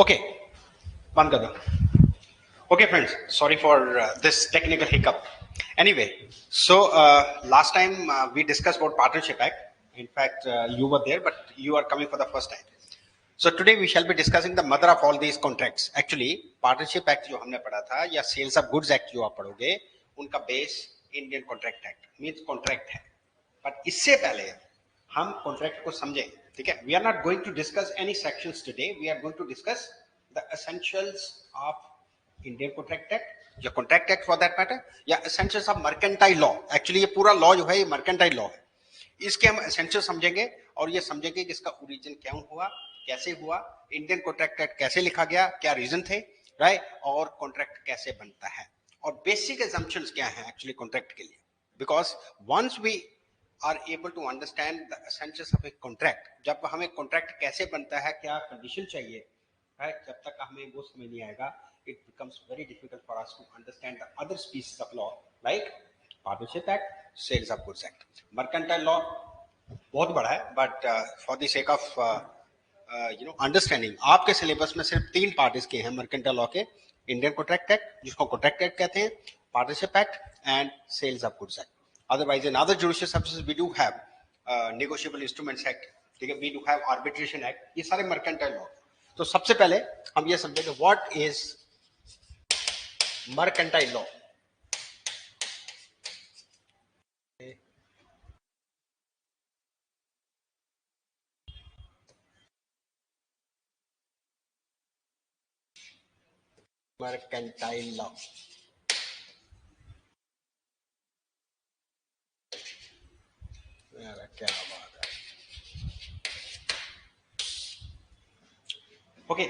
Okay, बंद कर दो. Okay, friends, sorry for this technical hiccup. Anyway, so last time we discussed about Partnership Act. In fact, you were there, but you are coming for the first time. So today we shall be discussing the mother of all these contracts. Actually, Partnership Act जो हमने पढ़ा था या Sales of Goods Act जो आप पढ़ोगे, उनका base Indian Contract Act means contract है. But इससे पहले हम कॉन्ट्रैक्ट को समझें, ठीक है. We are not going to discuss any sections today. We are going to discuss the essentials of Indian contract act या contract act for that matter या essentials of mercantile law. Actually ये पूरा law जो है ये mercantile law है. इसके हम एसेंशियल समझेंगे और ये समझेंगे कि इसका ओरिजिन क्यों हुआ, कैसे हुआ, इंडियन कॉन्ट्रैक्ट एक्ट कैसे लिखा गया, क्या रीजन थे, राइट, और कॉन्ट्रैक्ट कैसे बनता है और बेसिक assumptions क्या है एक्चुअली कॉन्ट्रैक्ट के लिए. Because once we are able to understand the essentials of a contract, जब हमें कॉन्ट्रैक्ट कैसे बनता है, क्या कंडीशन चाहिए, राइट, जब तक हमें वो समझ नहीं आएगा, it becomes very difficult for us to understand the other species of law like partnership act, sales of goods act. Mercantile law बहुत बड़ा है, but for the sake of understanding आपके सिलेबस में सिर्फ 3 पार्ट इसके हैं मर्केंटाइल लॉ के: Indian contract act जिसको कॉन्ट्रैक्ट एक्ट कहते हैं, partnership act and sales of goods act. Otherwise, in other judicial services, we do have negotiable instruments act, ठीक है, we do have arbitration act, ये सारे mercantile law. तो सबसे पहले हम ये समझेंगे what is mercantile law. Mercantile law. क्या बात है. ओके,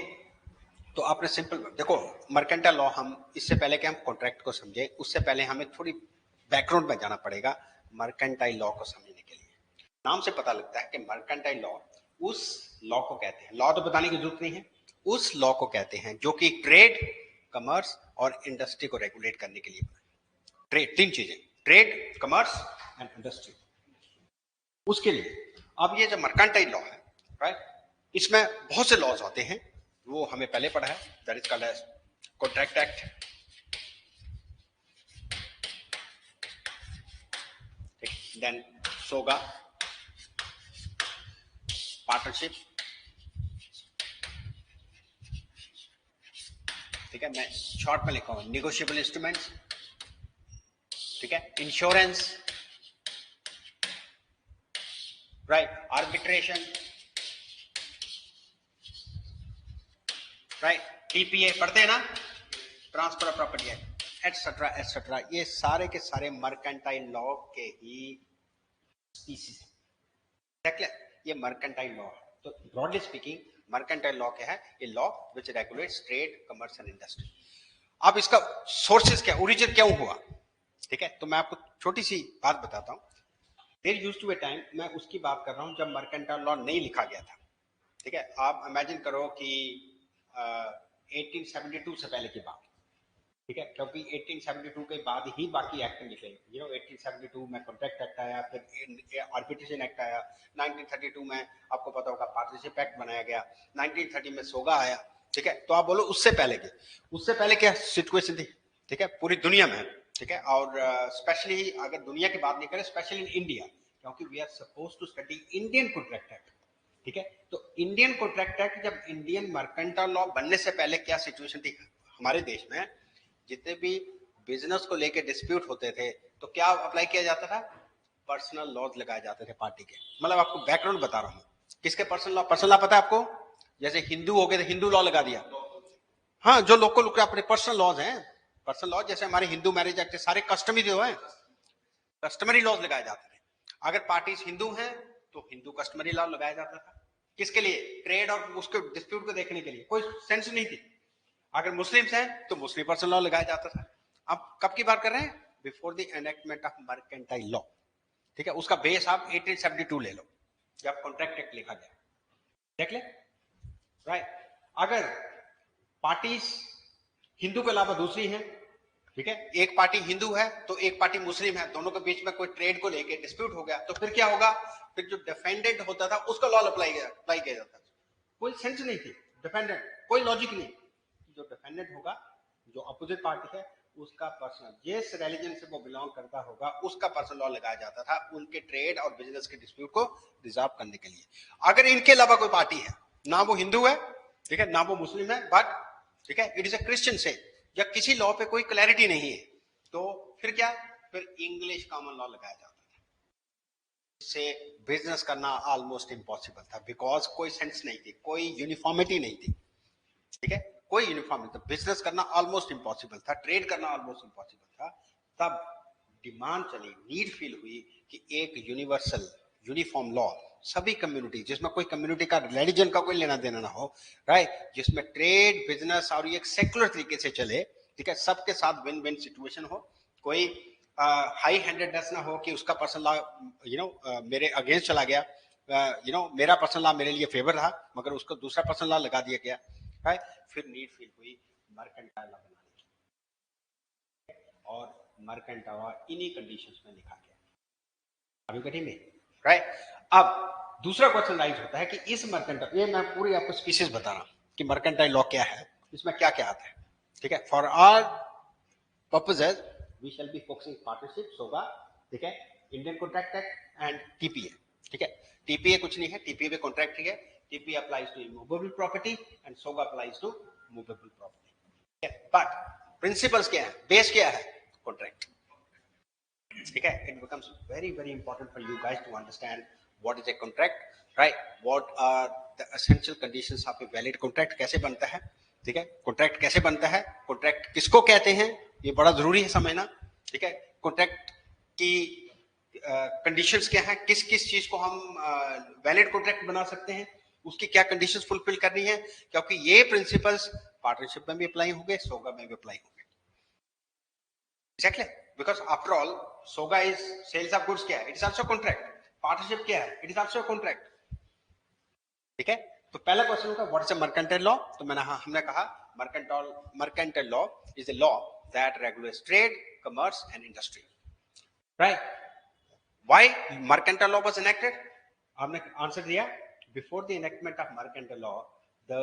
तो आपने सिंपल देखो मर्केंटाइल लॉ, हम इससे पहले कि हम कॉन्ट्रैक्ट को समझे उससे पहले हमें थोड़ी बैकग्राउंड में जाना पड़ेगा मर्केंटाइल लॉ को समझने के लिए. नाम से पता लगता है कि मर्केंटाइल लॉ उस लॉ को कहते हैं, लॉ तो बताने की जरूरत नहीं है, उस लॉ को कहते हैं जो कि ट्रेड, कमर्स और इंडस्ट्री को रेगुलेट करने के लिए बना. ट्रेड, 3 चीजें, ट्रेड, कमर्स एंड इंडस्ट्री. उसके लिए अब ये जो मर्केंटाइल लॉ है, राइट, इसमें बहुत से लॉज होते हैं, वो हमें पहले पढ़ा है, that is called as contract act, then SOGA, partnership, ठीक है, मैं शॉर्ट में लिखा हूं, नेगोशिएबल इंस्ट्रूमेंट्स, ठीक है, insurance, right, arbitration, right, TPA पढ़ते हैं ना, transfer of property act, etcetera etcetera. ये सारे के सारे मर्केंटाइल लॉ के ही स्पीसीज है. ये मर्केंटाइल लॉ है. तो ब्रॉडली स्पीकिंग मर्केंटाइल लॉ क्या है? ये law which regulates trade, commerce and industry. अब इसका सोर्सेज क्या, ओरिजिन क्यों हुआ, ठीक है, तो मैं आपको छोटी सी बात बताता हूं. There used to a time, मैं उसकी बात कर रहा हूं जब मर्केंटाइल लॉ नहीं लिखा गया था, ठीक है. आप इमेजिन करो कि 1872 से पहले की बात, ठीक है, क्योंकि 1872 के बाद ही बाकी एक्ट निकले. 1872 में कॉन्ट्रैक्ट एक्ट आया, फिर आर्बिट्रेशन एक्ट आया, 1932 में आपको पता होगा पार्टनरशिप एक्ट बनाया गया, 1930 में सोगा आया, ठीक है. तो आप बोलो उससे पहले के, उससे पहले क्या सिचुएशन थी, ठीक है, पूरी दुनिया में, ठीक है. और स्पेशली अगर दुनिया की बात नहीं करें, स्पेशली इन इंडिया, क्योंकि we are suppose to study Indian contract act, ठीक है. तो इंडियन कॉन्ट्रैक्ट एक्ट, जब इंडियन मर्केंटाइल लॉ बनने से पहले क्या सिचुएशन थी हमारे देश में, जितने भी बिजनेस को लेके डिस्प्यूट होते थे तो क्या अप्लाई किया जाता था? पर्सनल लॉज लगाए जाते थे पार्टी के. मतलब आपको बैकग्राउंड बता रहा हूं, किसके पर्सनल लॉ, पर्सनल लॉ पता है आपको? जैसे हिंदू हो गए तो हिंदू लॉ लगा दिया. हाँ, जो लोकल अपने पर्सनल लॉज हैं, पर्सनल लॉज, जैसे हमारे हिंदू मैरिज एक्ट सारे कस्टमरी जो है, कस्टमरी लॉज लगाए जाते थे. अगर पार्टीज हिंदू हैं तो हिंदू कस्टमरी लॉ लगाया जाता था. किसके लिए? ट्रेड और उसके डिस्प्यूट को देखने के लिए. कोई सेंस नहीं थी. अगर मुस्लिम्स हैं तो मुस्लिम पर्सनल लॉ लगाया जाता था. अब कब की बात कर रहे हैं? Before the enactment of mercantile law, ठीक है. उसका बेस आप 1872 ले लो, जब कॉन्ट्रैक्ट एक्ट लिखा गया, देख ले, राइट. अगर पार्टीज हिंदू के अलावा दूसरी हैं, ठीक है, एक पार्टी हिंदू है तो एक पार्टी मुस्लिम है, दोनों के बीच में कोई ट्रेड को लेके डिस्प्यूट हो गया, तो फिर क्या होगा? फिर जो डिफेंडेंट होता था उसका लॉ अप्लाई किया जाता था. कोई सेंस नहीं थी. डिफेंडेंट कोई लॉजिक नहीं। जो डिफेंडेंट होगा, जो अपोजिट पार्टी है, उसका पर्सनल, जिस रिलीजन से वो बिलोंग करता होगा उसका पर्सनल लॉ लगाया जाता था उनके ट्रेड और बिजनेस के डिस्प्यूट को रिजॉल्व करने के लिए। अगर इनके अलावा कोई पार्टी है, ना वो हिंदू है, ठीक है, ना वो मुस्लिम है, बट ठीक है इट इज अ क्रिश्चियन से, या किसी लॉ पे कोई क्लैरिटी नहीं है, तो फिर क्या, फिर इंग्लिश कॉमन लॉ लगाया जाता था। इससे बिजनेस करना ऑलमोस्ट इम्पॉसिबल था, बिकॉज कोई सेंस नहीं थी, कोई यूनिफॉर्मिटी नहीं थी, ठीक है, कोई यूनिफॉर्म नहीं था, बिजनेस करना ऑलमोस्ट इम्पॉसिबल था, ट्रेड करना ऑलमोस्ट इम्पॉसिबल था। तब डिमांड चली, नीड फील हुई कि एक यूनिवर्सल यूनिफॉर्म लॉ, सभी कम्युनिटी, जिसमें कोई कम्युनिटी का रिलीजन का कोई लेना देना ना हो, राइट, जिसमें ट्रेड बिजनेस और एक सेकुलर तरीके से चले, ठीक है, सबके साथ विन विन सिचुएशन हो, कोई हाई हैंडेडनेस ना हो कि उसका पर्सनल लॉ मेरे अगेंस्ट चला गया, मेरा पर्सनल लॉ मेरे लिए फेवर रहा मगर उसको दूसरा पर्सनल लॉ लगा दिया गया, राइट। फिर नीड फील हुई मर्केंटाइल लॉ बनाने की, और मर्केंटाइल लॉ इन्हीं कंडीशंस में लिखा गया, अभी कटी में, राइट। अब दूसरा क्वेश्चन राइज होता है कि इस मर्केंटाइल, ये मैं पूरी आपको स्पीसीज बता रहा हूं कि मर्केंटाइल लॉ क्या है, इसमें क्या क्या आता है, ठीक है। For our purposes we shall be focusing partnership, SOGA, ठीक है, Indian contract act and TPA, ठीक है। टीपीए कुछ नहीं है, टीपीए में कॉन्ट्रैक्ट है, TPA applies to immovable property and SOGA applies to movable property, but principles क्या है, बेस क्या है, कॉन्ट्रैक्ट, ठीक है। It becomes very very important for you guys to understand what is a contract, right, what are the essential conditions of a valid contract, कैसे बनता है, ठीक है, कॉन्ट्रैक्ट कैसे बनता है, कॉन्ट्रैक्ट किसको कहते हैं, ये बड़ा जरूरी है समझना, ठीक है। कॉन्ट्रैक्ट की कंडीशंस क्या है, किस किस चीज को हम वैलिड कॉन्ट्रैक्ट बना सकते हैं, उसकी क्या कंडीशंस फुलफिल करनी है, क्योंकि ये प्रिंसिपल्स पार्टनरशिप में भी अप्लाई होंगे, सोगा में भी अप्लाई होंगे, exactly, because after all SOGA is sales of goods, क्या है, it is also contract, partnership क्या है, इट इज आल्सो कॉन्ट्रैक्ट, ठीक है। तो पहला क्वेश्चन होगा what is a mercantile law, तो हमने कहा mercantile law is a law that regulates trade, commerce and industry, right. Why mercantile law was enacted? हमने आंसर दिया, before the enactment of mercantile law, the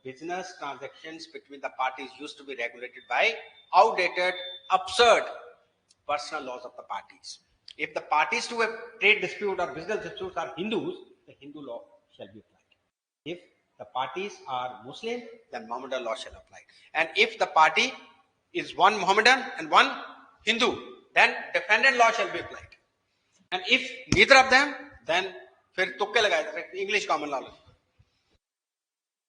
business transactions between the parties used to be regulated by outdated, absurd personal laws of the parties. If the parties to a trade dispute or business disputes are Hindus, the Hindu law shall be applied. If the parties are Muslim, then Mohammedan law shall apply. And if the party is one Mohammedan and one Hindu, then defendant law shall be applied. And if neither of them, then फिर तुक्के लगाए जाते, English common law,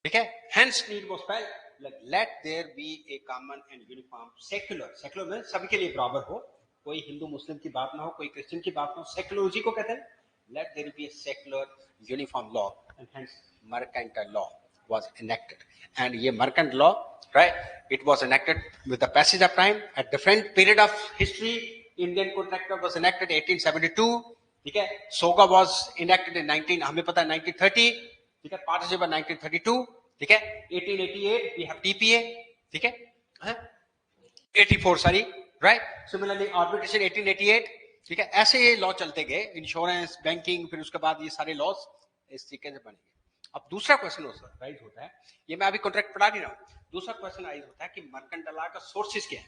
ठीक है। Hence need was felt, like let there be a common and uniform secular में सभी के लिए बराबर हो, कोई हिंदू मुस्लिम की बात ना हो, कोई क्रिश्चियन की बात ना हो, सेक्युलरिटी को कहते हैं, let there be a secular uniform law, and hence mercantile law was enacted. And ये mercantile law, right, it was enacted with the passage of time at different period of history. Indian Contract Act was enacted 1872, ठीक है, सोगा was enacted in 19, हमें पता है 1930, ठीक है, partnership 1932, ठीक है, 1888 we have TPA, ठीक है, 84 सॉरी, राइट, सिमिलरली आर्बिट्रेशन 1888, ठीक है, ऐसे ये लॉ चलते गए, इंश्योरेंस, बैंकिंग, फिर उसके बाद ये सारे लॉज इस तरीके से बनेंगे। अब दूसरा क्वेश्चन राइज होता है, ये मैं अभी कॉन्ट्रैक्ट पढ़ा नहीं रहा हूं, दूसरा क्वेश्चन राइज होता है कि मर्केंटाइल लॉ का सोर्सेस क्या है,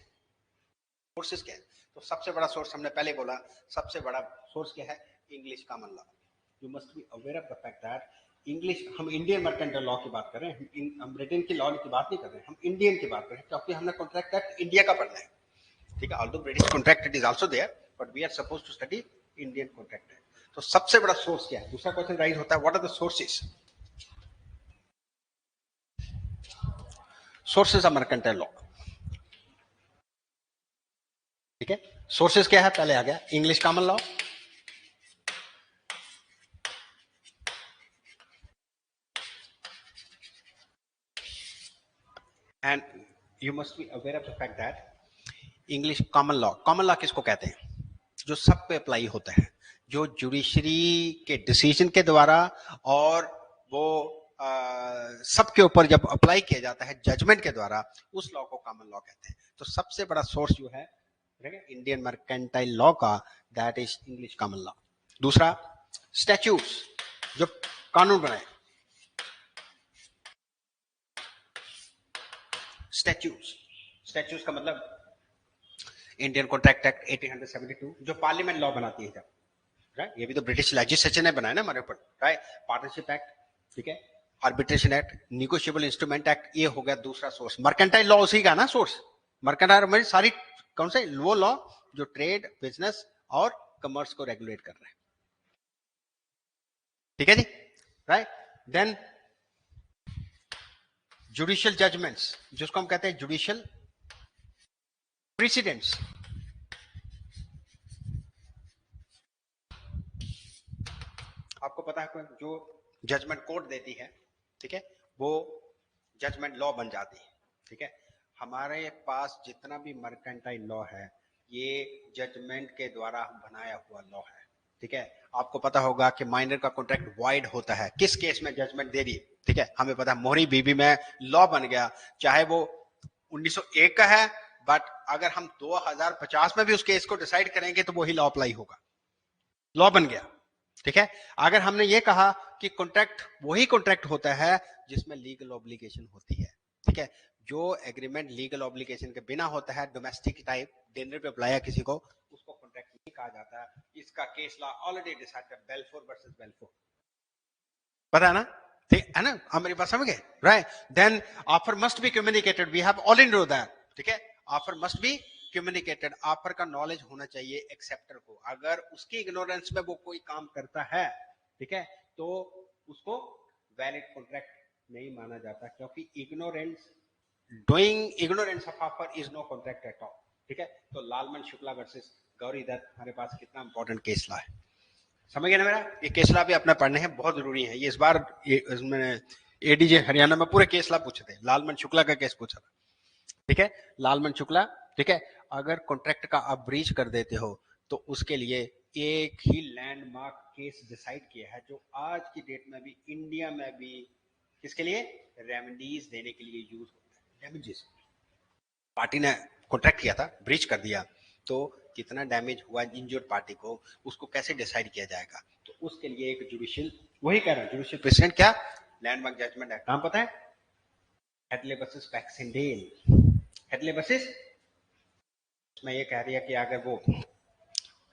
सोर्सेस क्या है, तो सबसे बड़ा सोर्स हमने पहले बोला, सबसे बड़ा सोर्स क्या है, English common law. You must be aware of the fact that English, हम इंडियन मर्केंटाइल लॉ की बात कर रहे हैं, हम ब्रिटेन की लॉ की बात नहीं कर रहे हैं, हम इंडियन की बात कर रहे हैं, क्योंकि हमने कॉन्ट्रैक्ट एक्ट इंडिया का पढ़ना है, ठीक है, although British contract it is also there, but we are supposed to study Indian contract act. तो सबसे बड़ा सोर्स क्या है, दूसरा क्वेश्चन राइज होता है, what are the sources, sources of mercantile law, ठीक है, सोर्सेस क्या है, पहले आ गया English common law, and you must be aware of the fact that English common law किसको कहते हैं, जो सब पे अप्लाई होता है, जो जुडिशरी के डिसीजन के द्वारा और वो सबके ऊपर जब अप्लाई किया जाता है जजमेंट के द्वारा, उस लॉ को कॉमन लॉ कहते हैं। तो सबसे बड़ा सोर्स जो है इंडियन मर्केंटाइल लॉ का, that is English common law. दूसरा स्टैट्यूट्स, जो कानून बनाए, स्टैच्यूज का मतलब इंडियन कॉन्ट्रैक्ट एक्ट 1872 जो पार्लियामेंट लॉ बनाती है जब, राइट, ये भी तो ब्रिटिश लेजिस्लेचर ने बनाया ना हमारे ऊपर, राइट, पार्टनरशिप एक्ट, ठीक है, arbitration act, negotiable instrument act, ये हो गया दूसरा सोर्स। मर्केंटाइल लॉ उसी का ना सोर्स, मर्केंटाइल में सारी कौन से वो लॉ जो ट्रेड, बिजनेस और कॉमर्स को रेगुलेट कर रहे हैं, ठीक है जी, राइट। देन जुडिशियल जजमेंट्स, जिसको हम कहते हैं जुडिशियल प्रेसिडेंट्स, आपको पता है जो जजमेंट कोर्ट देती है, ठीक है, वो जजमेंट लॉ बन जाती है, ठीक है। हमारे पास जितना भी मर्केंटाइल लॉ है ये जजमेंट के द्वारा बनाया हुआ लॉ है, ठीक है। आपको पता होगा कि माइनर का कॉन्ट्रैक्ट वाइड होता है किस केस में जजमेंट दे रही है, ठीक है। हमें पता है मोहरी बीबी में लॉ बन गया, चाहे वो 1901 का है, बट अगर हम 2050 में भी उस केस को डिसाइड करेंगे तो वही लॉ अप्लाई होगा, लॉ बन गया, ठीक है। अगर हमने ये कहा कि कॉन्ट्रैक्ट वही कॉन्ट्रैक्ट होता है जिसमें लीगल ऑब्लिगेशन होती है, ठीक है। जो एग्रीमेंट लीगल ऑब्लिगेशन के बिना होता है, डोमेस्टिक टाइप डिनर पे बुलाया किसी को, उसको कॉन्ट्रैक्ट नहीं कहा जाता है। इसका case law already decided, Balfour versus Balfour, पता है ना, ठीक है ना, हमारी बात समझ गए, right. Then offer must be communicated, we have all in know that, ठीक है। Offer must be communicated, offer का नॉलेज होना चाहिए एक्सेप्टर को, अगर उसकी इग्नोरेंस में वो कोई काम करता है, ठीक है, तो उसको वैलिड कॉन्ट्रैक्ट नहीं माना जाता, क्योंकि ignorance, doing ignorance of offer is no contract at all, ठीक है। तो लालमन शुक्ला वर्सेस गौरी दत्त हमारे पास कितना इंपॉर्टेंट केस ला है, समझ गए ना मेरा, ये केस ला भी अपना पढ़ने हैं, बहुत जरूरी है ये। इस बार मैंने एडीजे हरियाणा में पूरे केस ला पूछे थे, लालमन शुक्ला का केस पूछा था, ठीक है, लालमन शुक्ला, ठीक है। अगर कॉन्ट्रैक्ट का आप ब्रीच कर देते हो तो उसके लिए एक ही लैंडमार्क केस डिसाइड किया है जो आज की डेट में भी इंडिया में भी किसके लिए रेमेडीज देने के लिए यूज होता है। डैमेजेस, पार्टी ने कॉन्ट्रैक्ट किया था, ब्रीच कर दिया, तो कितना डैमेज हुआ इंजर्ड पार्टी को, उसको कैसे डिसाइड किया जाएगा, तो उसके लिए एक जुडिशियल, वही कह रहा हूं, जुडिशियल प्रेसिडेंट क्या लैंडमार्क जजमेंट है, काम पता है, हेडले वर्सेस बैक्सेंडेल, हेडले वर्सेस, मैं ये कह रही है कि अगर वो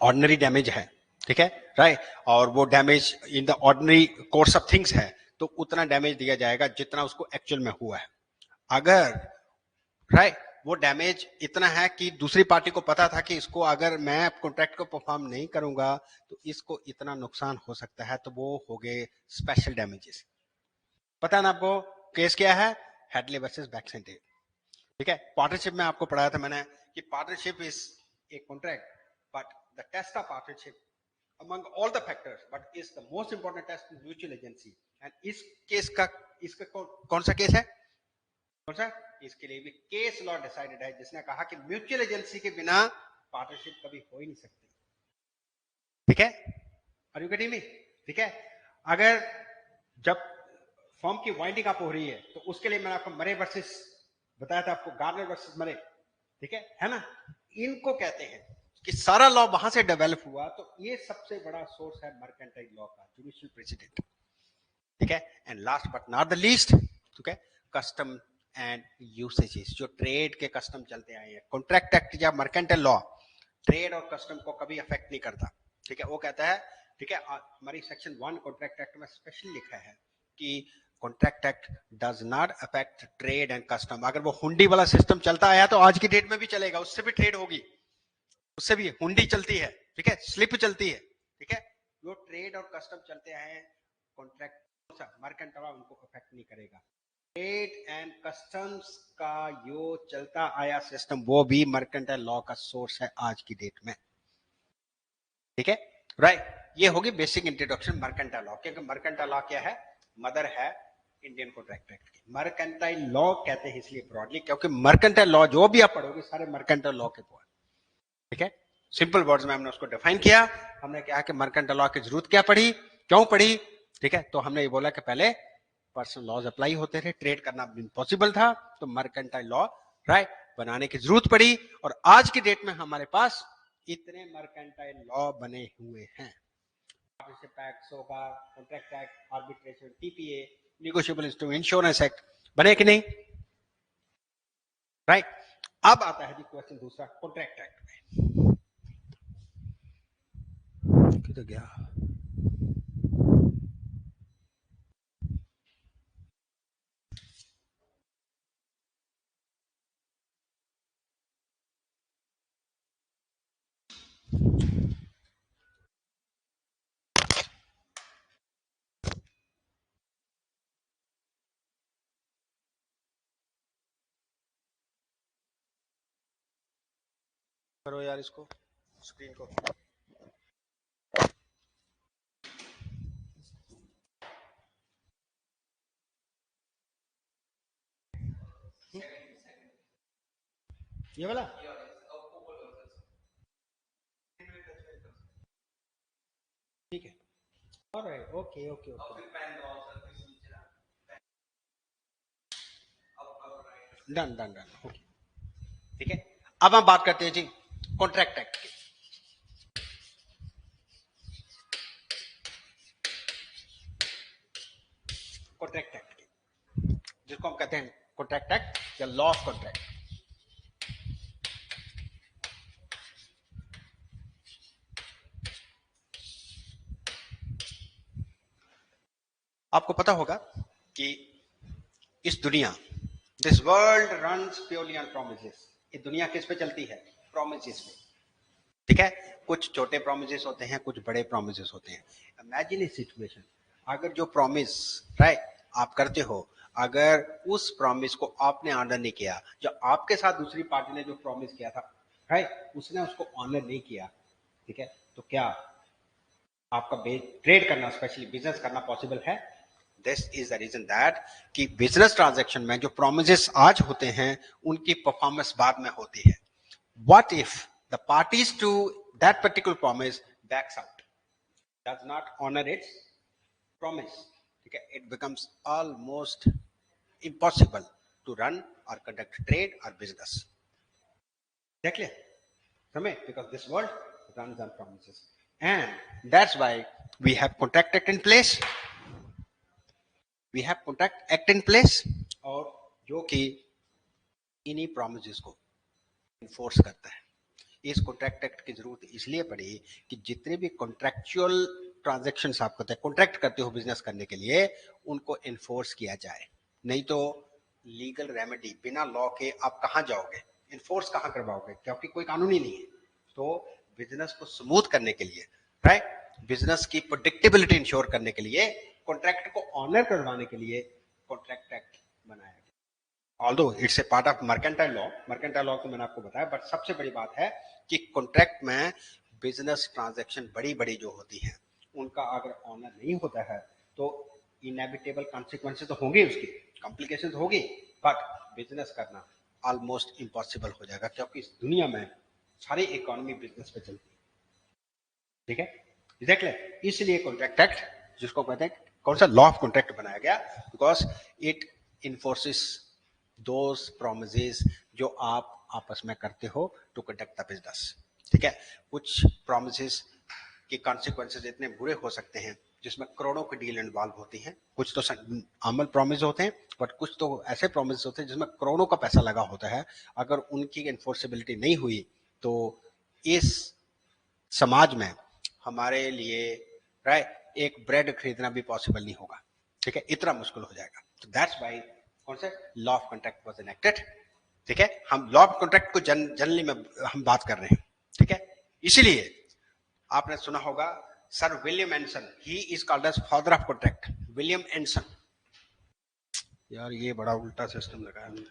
ऑर्डिनरी डैमेज है, ठीक है, राइट, और वो damage in the ordinary course of things है, तो उतना डैमेज दिया जाएगा जितना उसको एक्चुअल में हुआ है। अगर राइट वो डैमेज इतना है कि दूसरी पार्टी को पता था कि इसको अगर मैं कॉन्ट्रैक्ट को परफॉर्म नहीं करूंगा तो इसको इतना नुकसान हो सकता है, तो वो हो गए स्पेशल डैमेजेस। पता है ना आपको केस क्या है, हेडले वर्सेस बैक्सेंडेल, ठीक है। पार्टनरशिप में आपको पढ़ाया था मैंने कि partnership is a contract, but the test of partnership among all the factors, but is the most important test is mutual agency, and इस केस का, इसका कौन सा केस है, कौन सा, इसके लिए भी केस लॉ डिसाइडेड है, जिसने कहा कि म्यूचुअल एजेंसी के बिना पार्टनरशिप कभी हो ही नहीं सकती, ठीक है, आर यू गेटिंग मी, ठीक है। अगर जब फॉर्म की वाइंडिंग अप हो रही है तो उसके लिए मैंने आपको मरे वर्सेस बताया था, आपको गार्नर वर्सेस मरे, ठीक है ना, इनको कहते हैं कि सारा लॉ वहां से डेवलप हुआ, तो ये सबसे बड़ा सोर्स है मर्केंटाइल लॉ का, जुडिशियल प्रेसिडेंट, ठीक है। And last but not the least, ठीक है, कस्टम एंड यूसेजेस, जो ट्रेड के कस्टम चलते आए हैं, कॉन्ट्रैक्ट एक्ट या मर्केंटाइल लॉ ट्रेड और कस्टम को कभी अफेक्ट नहीं करता, ठीक है। वो कहता है, ठीक है, हमारी सेक्शन 1 कॉन्ट्रैक्ट एक्ट में स्पेशली लिखा है कि contract act does not affect trade and custom. अगर वो हुंडी वाला सिस्टम चलता आया तो आज की डेट में भी चलेगा, उससे भी ट्रेड होगी, उससे भी हुंडी चलती है, ठीक है, स्लिप चलती है, ठीक है, जो ट्रेड और कस्टम चलते हैं कॉन्ट्रैक्ट मर्केंटाइल उनको अफेक्ट नहीं करेगा। ट्रेड एंड कस्टम्स का जो चलता आया सिस्टम वो भी मर्केंटाइल लॉ का सोर्स है आज की डेट में, ठीक है, राइट। ये होगी बेसिक इंट्रोडक्शन मर्केंटाइल लॉ, क्योंकि मर्केंटाइल लॉ क्या है, मदर है इंडियन कॉन्ट्रैक्ट एक्ट की। मर्केंटाइल लॉ कहते हैं इसलिए ब्रॉडली क्योंकि मर्केंटाइल लॉ जो भी आप पढ़ोगे सारे मर्केंटाइल लॉ के ऊपर, ठीक है। सिंपल वर्ड्स में हमने उसको डिफाइन किया, हमने कहा कि मर्केंटाइल लॉ की जरूरत क्या पड़ी, क्यों पड़ी, ठीक है। तो हमने ये बोला कि पहले पर्सनल लॉज अप्लाई होते थे, ट्रेड करना इम्पॉसिबल था, तो मर्केंटाइल लॉ राइट बनाने की जरूरत पड़ी, और आज की डेट में हमारे पास इतने मर्केंटाइल लॉ बने हुए हैं, partnership act, SOGA, contract act, arbitration, TPA, negotiable instrument, insurance act, बने कि नहीं, राइट। अब आता है जी क्वेश्चन दूसरा कॉन्ट्रैक्ट एक्ट में। किधर गया? करो यार इसको, स्क्रीन को। ये वाला ठीक है। Alright, okay okay okay, done done done, okay ठीक है। अब हम बात करते हैं जी कॉन्ट्रैक्ट एक्ट की। कॉन्ट्रैक्ट एक्ट की, जिसको हम कहते हैं कॉन्ट्रैक्ट एक्ट या लॉ ऑफ कॉन्ट्रैक्ट। आपको पता होगा कि इस दुनिया, this world runs purely on promises. ये दुनिया किस पे चलती है? प्रोमिसेस पे, ठीक है। कुछ छोटे प्रोमिसेस होते हैं, कुछ बड़े प्रोमिसेस होते हैं। इमेजिन ए सिचुएशन, अगर जो प्रॉमिस राइट आप करते हो, अगर उस प्रॉमिस को आपने ऑनर नहीं किया, जो आपके साथ दूसरी पार्टी ने जो प्रॉमिस किया था राइट, उसने उसको ऑनर नहीं किया, ठीक है, तो क्या आपका ट्रेड करना, स्पेशली बिजनेस करना पॉसिबल है? This is the reason that कि बिजनेस ट्रांजैक्शन में जो प्रोमिसेस आज होते हैं उनकी परफॉर्मेंस बाद में होती है। What if the parties to that particular promise backs out, does not honour its promise, ठीक है, it becomes almost impossible to run or conduct trade or business. Exactly. Because this world runs on promises. And that's why we have contract act in place. We have contract act in place और जो कि इन्हीं promises को enforce करता है। इस contract act की जरूरत इसलिए पड़ी कि जितने भी कॉन्ट्रैक्चुअल ट्रांजैक्शंस आप करते हैं, कॉन्ट्रैक्ट करते हो बिजनेस करने के लिए, उनको एनफोर्स किया जाए। नहीं तो लीगल रेमेडी बिना लॉ के आप कहां जाओगे, इन्फोर्स कहां करवाओगे, क्योंकि कोई कानून ही नहीं है। तो बिजनेस को स्मूथ करने के लिए राइट, बिजनेस की प्रेडिक्टेबिलिटी इंश्योर करने के लिए, कॉन्ट्रैक्ट को ऑनर करवाने के लिए कॉन्ट्रैक्ट एक्ट बनाया गया। Although it's a part of mercantile law तो मैंने आपको बताया, बट सबसे बड़ी बात है कि कॉन्ट्रैक्ट में बिजनेस ट्रांजैक्शन बड़ी बड़ी जो होती हैं उनका अगर ऑनर नहीं होता है तो इनएविटेबल कॉन्सिक्वेंसेस तो होंगे, उसकी कॉम्प्लिकेशंस होगी, बट बिजनेस करना ऑलमोस्ट इम्पॉसिबल हो जाएगा, क्योंकि इस दुनिया में सारी इकोनॉमी बिजनेस पे चलती है, ठीक है। एग्जैक्टली, इसलिए कॉन्ट्रैक्ट एक्ट जिसको कहते हैं कौन सा, लॉ ऑफ कॉन्ट्रैक्ट बनाया गया, बिकॉज इट इन्फोर्सेस दोज प्रोमिसेस जो आप आपस में करते हो टू कंडक्ट द बिजनेस, ठीक है। कुछ प्रोमिसेस के कॉन्सिक्वेंसेस इतने बुरे हो सकते हैं जिसमें करोड़ों की डील इन्वॉल्व होती हैं। कुछ तो आमल प्रॉमिस होते हैं, बट कुछ तो ऐसे प्रॉमिस होते हैं जिसमें करोड़ों का पैसा लगा होता है। अगर उनकी इन्फोर्सेबिलिटी नहीं हुई तो इस समाज में हमारे लिए राइट एक ब्रेड खरीदना भी पॉसिबल नहीं होगा, ठीक है, इतना मुश्किल हो जाएगा। तो दैट्स व्हाई कौन से law of contract was enacted, ठीक है। हम लॉ ऑफ कॉन्ट्रैक्ट को जनरली में हम बात कर रहे हैं, ठीक है। इसीलिए आपने सुना होगा sir William Anderson, he is called as father of contract, William Anderson. यार ये बड़ा उल्टा सिस्टम लगा है,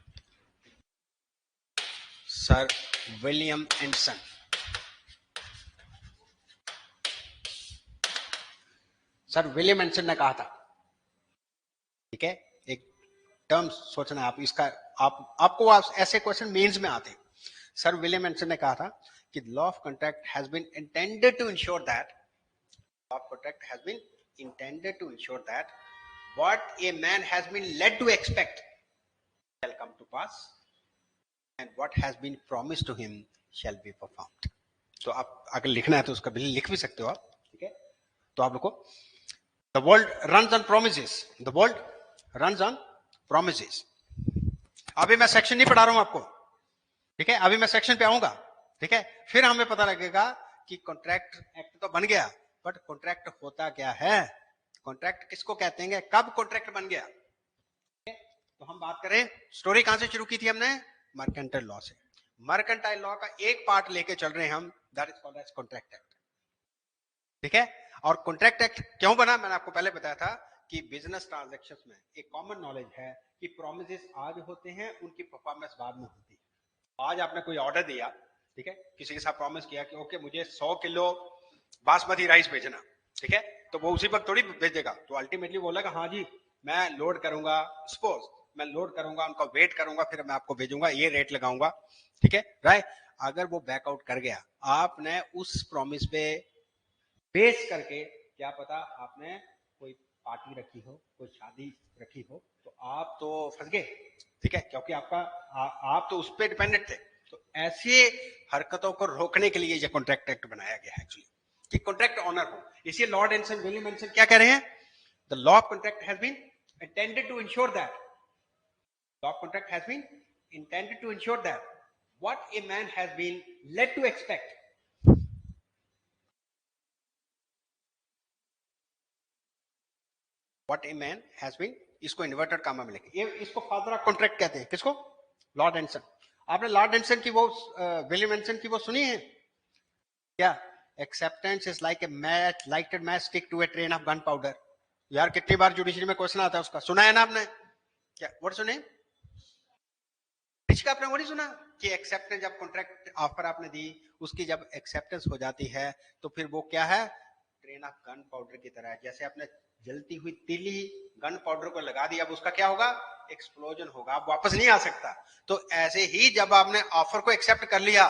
sir William Anderson. Sir William Anderson ने कहा था, ठीक है, एक टर्म सोचना आप इसका, आपको ऐसे क्वेश्चन मेंस में आते हैं। सर विलियम एंडरसन ने कहा था कि law of contract has been intended to ensure that, law of contract has been intended to ensure that what a man has been led to expect shall come to pass and what has been promised to him shall be performed। तो आप अगर लिखना है तो उसका bill लिख भी सकते हो आप, ठीक है। तो आप लोगों को The world runs on promises. The world runs on promises. अभी मैं सेक्शन नहीं पढ़ा रहा हूं आपको, ठीक है, अभी मैं सेक्शन पे आऊंगा। ठीक है, फिर हमें पता लगेगा कि कॉन्ट्रैक्ट एक्ट तो बन गया, बट कॉन्ट्रैक्ट होता क्या है, कॉन्ट्रैक्ट किसको कहते हैं, कब कॉन्ट्रैक्ट बन गया। तो हम बात करें, स्टोरी कहां से शुरू की थी हमने, मर्केंटाइल लॉ से। मर्केंटाइल लॉ का एक पार्ट लेके चल रहे हैं हम, that is called as contract act. ठीक है, और कॉन्ट्रैक्ट एक्ट क्यों बना, मैंने आपको पहले बताया था कि बिजनेस ट्रांजैक्शंस में एक कॉमन नॉलेज है कि प्रोमिसेस आज होते हैं, उनकी परफॉर्मेंस बाद में होती है। आज आपने कोई ऑर्डर दिया, ठीक है, किसी के साथ प्रॉमिस किया कि ओके मुझे 100 किलो बासमती राइस भेजना, ठीक है, तो वो उसी वक्त थोड़ी भेजेगा, तो अल्टीमेटली बोलेगा हाँ जी मैं लोड करूंगा, सपोज मैं लोड करूंगा, उनका वेट करूंगा, फिर मैं आपको भेजूंगा, ये रेट लगाऊंगा। ठीक है, राइट। अगर वो बैकआउट कर गया, आपने उस प्रॉमिस पे बेस करके, क्या पता आपने कोई पार्टी रखी हो, कोई शादी रखी हो, तो आप तो फंस गए। ठीक है, क्योंकि आप तो उस पर डिपेंडेंट थे। तो ऐसे हरकतों को रोकने के लिए ये कॉन्ट्रैक्ट एक्ट बनाया गया है एक्चुअली, कि कॉन्ट्रैक्ट ऑनर हो। इसी लॉर्ड एंसन, विलियम एंसन क्या कह रहे हैं, the law of contract has been intended to ensure that, law of contract has been intended to ensure that what a man has been led to expect, what a man has been, इसको inverted comma में लिखे, ये इसको father of contract कहते हैं, किसको, Lord एंसन। आपने Lord एंसन की वो विलियम एंसन की वो सुनी है क्या, acceptance is like a match, lighted match stick to a train of gun powder. यार कितनी बार जुडिशरी में क्वेश्चन आता है उसका, सुना है ना आपने, क्या व्हाट सुने, इसका आपने वो नहीं सुना कि एक्सेप्टेंस, जब कॉन्ट्रैक्ट ऑफर आपने दी, उसकी जब एक्सेप्टेंस हो जाती है तो फिर वो क्या है, ट्रेन ऑफ गन पाउडर की तरह है। जैसे आपने जलती हुई तीली गन पाउडर को लगा दिया, अब उसका क्या होगा, एक्सप्लोजन होगा, अब वापस नहीं आ सकता। तो ऐसे ही जब आपने ऑफर को एक्सेप्ट कर लिया,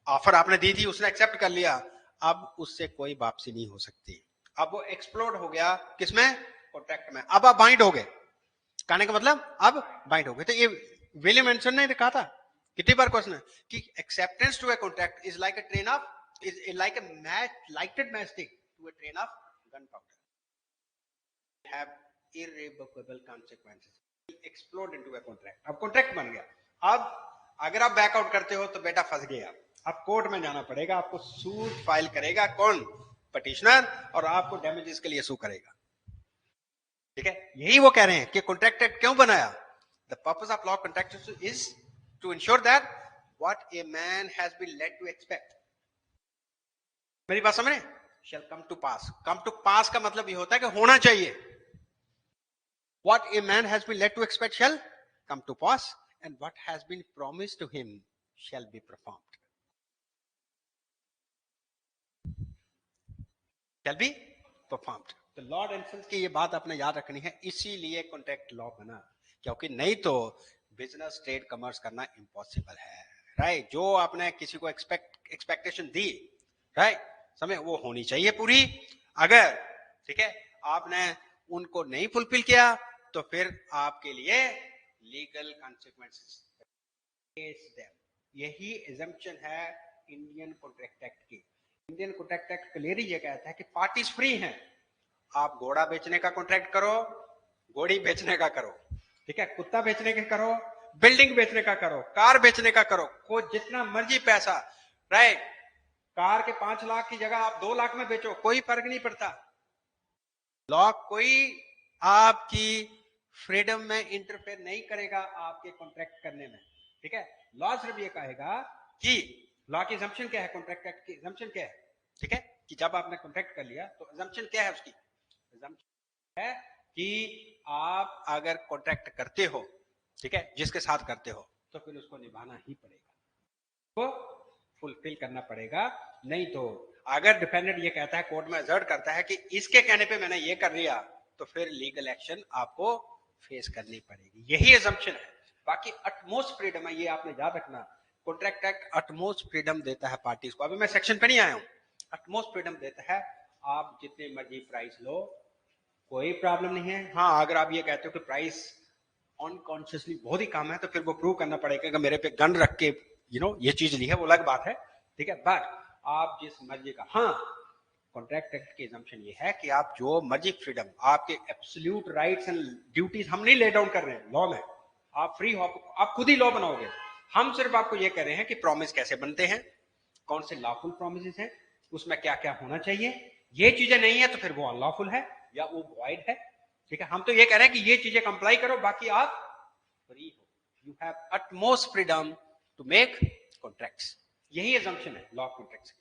ऑफर आपने दी थी, उसने एक्सेप्ट कर लिया, अब उससे कोई वापसी नहीं हो सकती। अब वो एक्सप्लोड हो गया किसमें, कॉन्ट्रैक्ट में। अब आप बाइंड हो गए, कहने का मतलब अब बाइंड हो गए। तो ये विलियम एंसन ने कहा था, कितनी बार क्वेश्चन है कि acceptance to a contract is like a train of, is like a match, lighted match stick to a train of gun powder, have irrevocable consequences, explode into a contract। अब contract बन गया, अब अगर आप backout करते हो तो बेटा फंस गया, अब कोर्ट में जाना पड़ेगा आपको, सूट फाइल करेगा कौन, पटिशनर, और आपको डैमेजेस के लिए सू करेगा। ठीक है, यही वो कह रहे हैं कि कॉन्ट्रैक्ट एक्ट क्यों बनाया, the purpose of law contract is to ensure that what a man has been led to expect, मेरी बात समझ रहे, shall come to pass। come to pass का मतलब ये होता है कि होना चाहिए, what a man has been led to expect shall come to pass, and what has been promised to him shall be performed, shall be performed। तो Lord एंसन की ये बात आपने याद रखनी है, इसीलिए कॉन्ट्रैक्ट लॉ बना, क्योंकि नहीं तो बिजनेस ट्रेड कमर्स करना इम्पॉसिबल है, राइट। जो आपने किसी को एक्सपेक्टेशन दी, राइट, समय वो होनी चाहिए पूरी। अगर ठीक है आपने उनको नहीं फुलफिल किया तो फिर आपके लिए लीगल कॉन्सिक्वेंसेस, यही एजम्पशन है इंडियन कॉन्ट्रैक्ट एक्ट की। इंडियन कॉन्ट्रैक्ट एक्ट क्लियरली ये कहता है कि पार्टीज फ्री हैं, आप घोड़ा बेचने का कॉन्ट्रैक्ट करो, घोड़ी बेचने का करो, ठीक है, कुत्ता बेचने का करो, बिल्डिंग बेचने का करो, कार बेचने का करो, को जितना मर्जी पैसा, राइट, कार के 5 लाख की जगह आप 2 लाख में बेचो, कोई फर्क नहीं पड़ता। लॉ कोई आपकी फ्रीडम में इंटरफेयर नहीं करेगा आपके कॉन्ट्रैक्ट करने में। ठीक है, लॉ सिर्फ ये कहेगा कि लॉ की असम्पशन क्या है, कॉन्ट्रैक्ट एक्ट की असम्पशन क्या है, ठीक है, कि जब आपने कॉन्ट्रैक्ट कर लिया तो असम्पशन क्या है उसकी, असम्पशन है कि आप अगर कॉन्ट्रैक्ट करते हो, ठीक है, जिसके साथ करते हो, तो फिर उसको निभाना ही पड़ेगा, तो फुलफिल करना पड़ेगा। नहीं तो अगर डिफेंडेंट ये कहता है, कोर्ट में असर्ट करता है कि इसके कहने पे मैंने ये कर लिया, तो फिर लीगल एक्शन आपको फेस करनी पड़ेगी, यही असम्पशन है। बाकी अटमोस्ट फ्रीडम है, ये आपने याद रखना, कॉन्ट्रैक्ट एक्ट अटमोस्ट फ्रीडम देता है पार्टीज को। अभी मैं सेक्शन पे नहीं आया हूं, अटमोस्ट फ्रीडम देता है, आप जितने मर्जी प्राइस लो, कोई प्रॉब्लम नहीं है। हाँ, अगर आप ये कहते हो कि प्राइस अनकॉन्शियसली बहुत ही कम है, तो फिर वो प्रूव करना पड़ेगा कि मेरे पे गन रख के ये चीज ली है, वो अलग बात है, ठीक है। बट आप जिस मर्जी का, हाँ, कॉन्ट्रैक्ट एक्ट की असम्पशन ये है कि आप जो मर्जी फ्रीडम, आपके एब्सोल्यूट राइट्स एंड ड्यूटीज हम नहीं ले डाउन कर रहे हैं लॉ में, आप फ्री हो, आप खुद ही लॉ बनाओगे, हम सिर्फ आपको ये कह रहे हैं कि प्रॉमिस कैसे बनते हैं, कौन से लॉफुल प्रॉमिसेस हैं, उसमें क्या क्या होना चाहिए। ये चीजें नहीं है तो फिर वो अनलॉफुल है या वो वॉइड है। ठीक है, हम तो ये कह रहे हैं कि ये चीजें कंप्लाई करो, बाकी आप फ्री हो, you have utmost freedom to make contracts. यही assumption है लॉ ऑफ कॉन्ट्रैक्ट्स।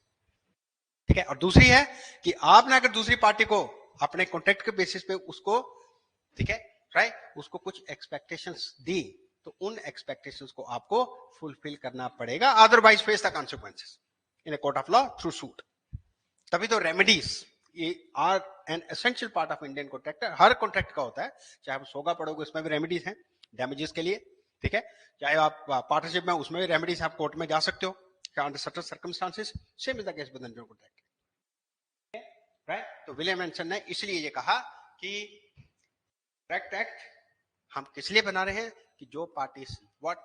ठीक है, और दूसरी है कि आपने अगर दूसरी पार्टी को अपने कॉन्ट्रैक्ट के बेसिस पे उसको, ठीक है राइट, उसको कुछ एक्सपेक्टेशंस दी, तो उन एक्सपेक्टेशंस को आपको फुलफिल करना पड़ेगा, otherwise face the consequences in a court of law through suit. तभी तो रेमेडीज ये are an essential part of Indian contract. हर कॉन्ट्रैक्ट का होता है, चाहे आप सोगा पढ़ोगे उसमें भी रेमेडीज हैं डैमेजेस के लिए। ठीक है, चाहे आप पार्टनरशिप में उसमें भी रेमेडीज, आप कोर्ट में जा सकते हो under certain circumstances. Same is the case with Indian contract, right. तो विलियम एंडरसन ने इसलिए ये कहा कि कॉन्ट्रैक्ट एक्ट हम किस लिए बना रहे हैं कि जो parties, what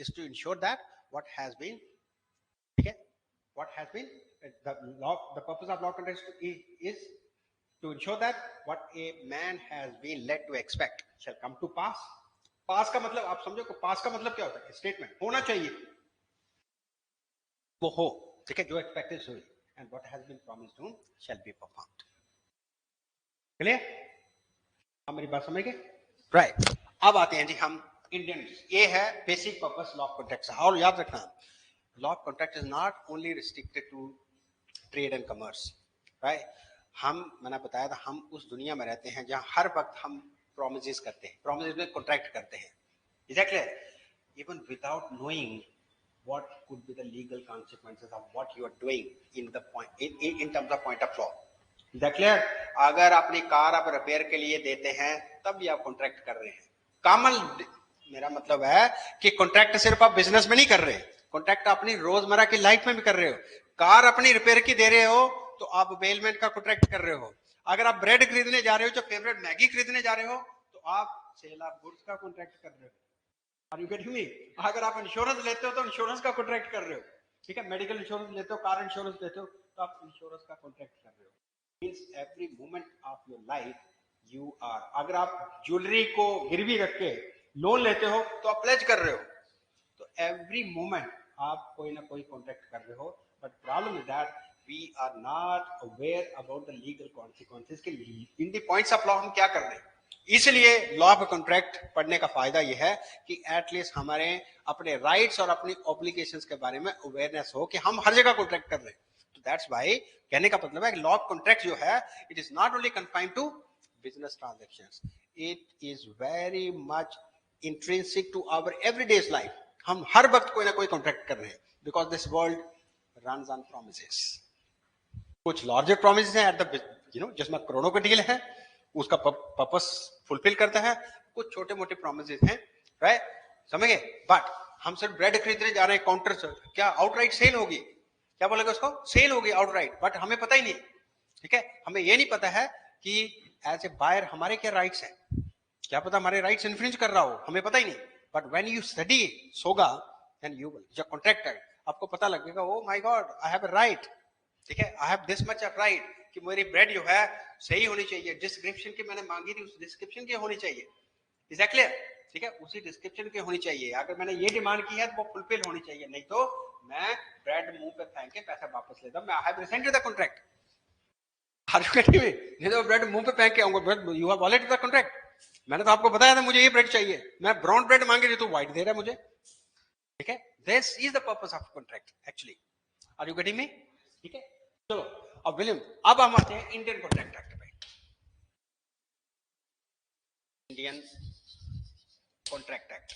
is to ensure that what has been, ठीक है, what has been the purpose of law contract is to ensure that what a man has been led to expect shall come to pass. पास का मतलब आप समझो कि पास का मतलब क्या होता है, स्टेटमेंट होना चाहिए वो हो, ठीक है, जो एक्सपेक्टेड हो, and what has been promised to shall be performed. Clear, आप मेरी बात समझ गए, राइट। अब आते हैं जी हम इंडियन, ये है basic purpose law of contract. और याद रखना, law of contract is not only restricted to trade and commerce, right. मैंने बताया था, हम उस दुनिया में रहते हैं जहां हर वक्त हम प्रॉमिसेस करते हैं, प्रॉमिसेस में कॉन्ट्रैक्ट करते हैं, is that clear, even without knowing what could be the legal consequences of what you are doing in the point in terms of point of law. Is that clear? अगर अपनी car आप repair के लिए देते हैं तब भी आप कॉन्ट्रैक्ट कर रहे हैं। कामल, मेरा मतलब है कि कॉन्ट्रैक्ट सिर्फ आप बिजनेस में नहीं कर रहे, कॉन्ट्रैक्ट अपनी रोजमर्रा की लाइफ में भी कर रहे हो। कार अपनी रिपेयर की दे रहे हो तो आप बेलमेंट का कॉन्ट्रैक्ट कर रहे हो। अगर आप ब्रेड खरीदने जा रहे हो, जो फेवरेट मैगी खरीदने जा रहे हो, तो आप सेल ऑफ गुड्स का कॉन्ट्रैक्ट कर रहे हो। Are you getting me? अगर आप इंश्योरेंस लेते हो तो इंश्योरेंस का कॉन्ट्रैक्ट कर रहे हो, ठीक है, मेडिकल इंश्योरेंस लेते हो, कार इंश्योरेंस लेते हो, तो आप इंश्योरेंस का कॉन्ट्रैक्ट कर रहे हो। Means every moment of your life you are, अगर आप ज्वेलरी को गिरवी रख के लोन लेते हो तो आप प्लेज कर रहे हो, तो एवरी मोमेंट आप कोई ना कोई कॉन्ट्रैक्ट कर रहे हो। But problem is that we are not aware about the legal consequences के in the points of law हम क्या कर रहे हैं। इसलिए लॉ ऑफ कॉन्ट्रैक्ट पढ़ने का फायदा यह है कि एटलीस्ट हमारे अपने राइट्स और अपनी ऑब्लिगेशंस के बारे में अवेयरनेस हो कि हम हर जगह कॉन्ट्रैक्ट कर रहे हैं। तो दैट्स व्हाई कहने का मतलब है कि लॉ ऑफ कॉन्ट्रैक्ट जो है, it is not only confined to business transactions, it is very much intrinsic to our everyday life. हम हर वक्त कोई ना कोई कॉन्ट्रैक्ट कर रहे हैं, because this world runs on promises. कुछ लार्जर प्रॉमिसेस हैं एट द जिसमें करोड़ों का डील है, उसका पर्पस फुलफिल करता है। कुछ छोटे मोटे प्रोमिसेस हैं, राइट, समझ गए। बट हम सिर्फ ब्रेड खरीदने जा रहे हैं काउंटर से, क्या आउटराइट सेल होगी, क्या बोलेगा उसको, सेल होगी आउटराइट, बट हमें पता ही नहीं, ठीक है, हमें ये नहीं पता है कि एज ए बायर हमारे क्या राइट्स हैं, क्या पता हमारे राइट्स इन्फ्रिंज कर रहा हो, हमें पता ही नहीं। But when you study SOGA then you will, जब कॉन्ट्रैक्ट है आपको पता लगेगा, oh my God I have a right, ठीक है, I have this much of right कि मेरी ब्रेड जो है सही होनी चाहिए, डिस्क्रिप्शन की मैंने मांगी थी उस डिस्क्रिप्शन की होनी चाहिए, इज दैट क्लियर, ठीक है, उसी डिस्क्रिप्शन की होनी चाहिए। अगर मैंने ये डिमांड की है तो वो फुलफिल होनी चाहिए, नहीं तो मैं ब्रेड मुंह पे फेंक के पैसा वापस लेता, मैं I have resented the contract. Are you getting me? नहीं तो ब्रेड मुंह पे फेंक के आऊंगा, you have violated the contract. मैंने तो आपको बताया था मुझे ये ब्रेड चाहिए, मैं ब्राउन ब्रेड मांगे रही तो व्हाइट दे रहा है मुझे, ठीक है, this is the purpose of contract actually. Are you getting me? ठीक है, चलो अब विलियम, अब हम आते हैं इंडियन कॉन्ट्रैक्ट एक्ट पे। Indian contract act